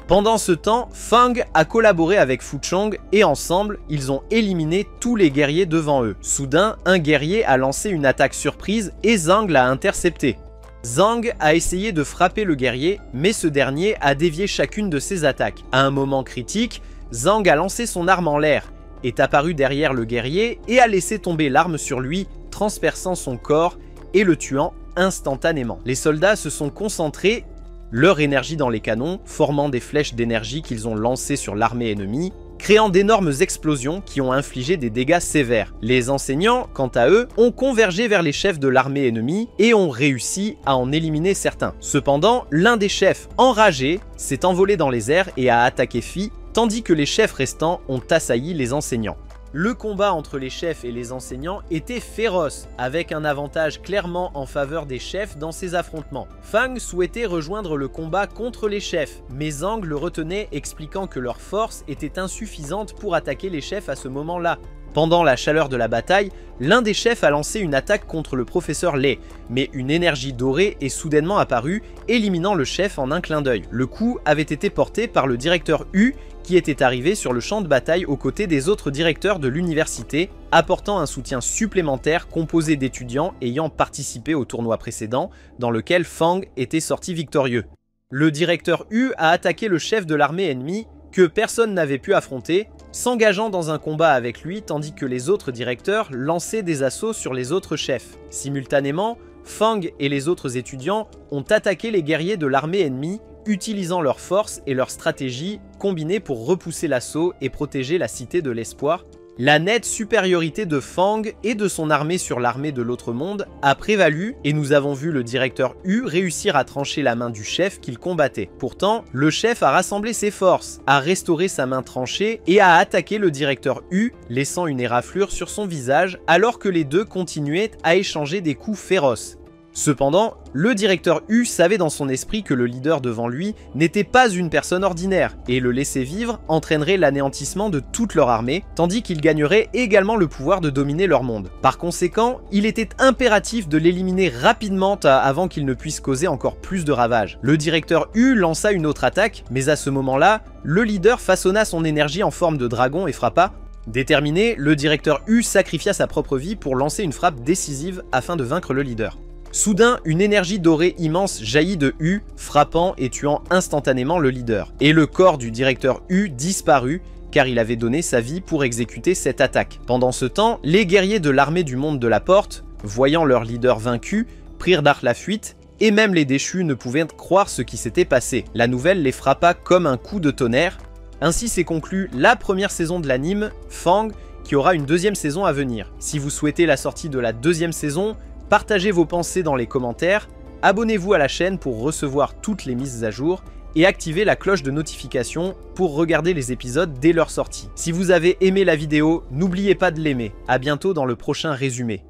Pendant ce temps, Fang a collaboré avec Fu Chong et ensemble, ils ont éliminé tous les guerriers devant eux. Soudain, un guerrier a lancé une attaque surprise et Zhang l'a intercepté. Zhang a essayé de frapper le guerrier, mais ce dernier a dévié chacune de ses attaques. À un moment critique, Zhang a lancé son arme en l'air, est apparu derrière le guerrier et a laissé tomber l'arme sur lui, transperçant son corps et le tuant instantanément. Les soldats se sont concentrés leur énergie dans les canons, formant des flèches d'énergie qu'ils ont lancées sur l'armée ennemie, créant d'énormes explosions qui ont infligé des dégâts sévères. Les enseignants, quant à eux, ont convergé vers les chefs de l'armée ennemie et ont réussi à en éliminer certains. Cependant, l'un des chefs, enragé, s'est envolé dans les airs et a attaqué Fi, tandis que les chefs restants ont assailli les enseignants. Le combat entre les chefs et les enseignants était féroce, avec un avantage clairement en faveur des chefs dans ces affrontements. Fang souhaitait rejoindre le combat contre les chefs, mais Zhang le retenait expliquant que leur force était insuffisante pour attaquer les chefs à ce moment-là. Pendant la chaleur de la bataille, l'un des chefs a lancé une attaque contre le professeur Lei, mais une énergie dorée est soudainement apparue, éliminant le chef en un clin d'œil. Le coup avait été porté par le directeur Yu, qui était arrivé sur le champ de bataille aux côtés des autres directeurs de l'université, apportant un soutien supplémentaire composé d'étudiants ayant participé au tournoi précédent, dans lequel Fang était sorti victorieux. Le directeur Yu a attaqué le chef de l'armée ennemie, que personne n'avait pu affronter, s'engageant dans un combat avec lui tandis que les autres directeurs lançaient des assauts sur les autres chefs. Simultanément, Fang et les autres étudiants ont attaqué les guerriers de l'armée ennemie, utilisant leur force et leur stratégie combinées pour repousser l'assaut et protéger la cité de l'espoir. La nette supériorité de Fang et de son armée sur l'armée de l'autre monde a prévalu et nous avons vu le directeur Yu réussir à trancher la main du chef qu'il combattait. Pourtant, le chef a rassemblé ses forces, a restauré sa main tranchée et a attaqué le directeur Yu, laissant une éraflure sur son visage alors que les deux continuaient à échanger des coups féroces. Cependant, le directeur Yu savait dans son esprit que le leader devant lui n'était pas une personne ordinaire, et le laisser vivre entraînerait l'anéantissement de toute leur armée, tandis qu'il gagnerait également le pouvoir de dominer leur monde. Par conséquent, il était impératif de l'éliminer rapidement avant qu'il ne puisse causer encore plus de ravages. Le directeur Yu lança une autre attaque, mais à ce moment-là, le leader façonna son énergie en forme de dragon et frappa. Déterminé, le directeur Yu sacrifia sa propre vie pour lancer une frappe décisive afin de vaincre le leader. Soudain, une énergie dorée immense jaillit de Yu, frappant et tuant instantanément le leader. Et le corps du directeur Yu disparut, car il avait donné sa vie pour exécuter cette attaque. Pendant ce temps, les guerriers de l'armée du monde de la porte, voyant leur leader vaincu, prirent la fuite, et même les déchus ne pouvaient croire ce qui s'était passé. La nouvelle les frappa comme un coup de tonnerre. Ainsi s'est conclue la première saison de l'anime, Fang, qui aura une deuxième saison à venir. Si vous souhaitez la sortie de la deuxième saison, partagez vos pensées dans les commentaires, abonnez-vous à la chaîne pour recevoir toutes les mises à jour et activez la cloche de notification pour regarder les épisodes dès leur sortie. Si vous avez aimé la vidéo, n'oubliez pas de l'aimer. À bientôt dans le prochain résumé.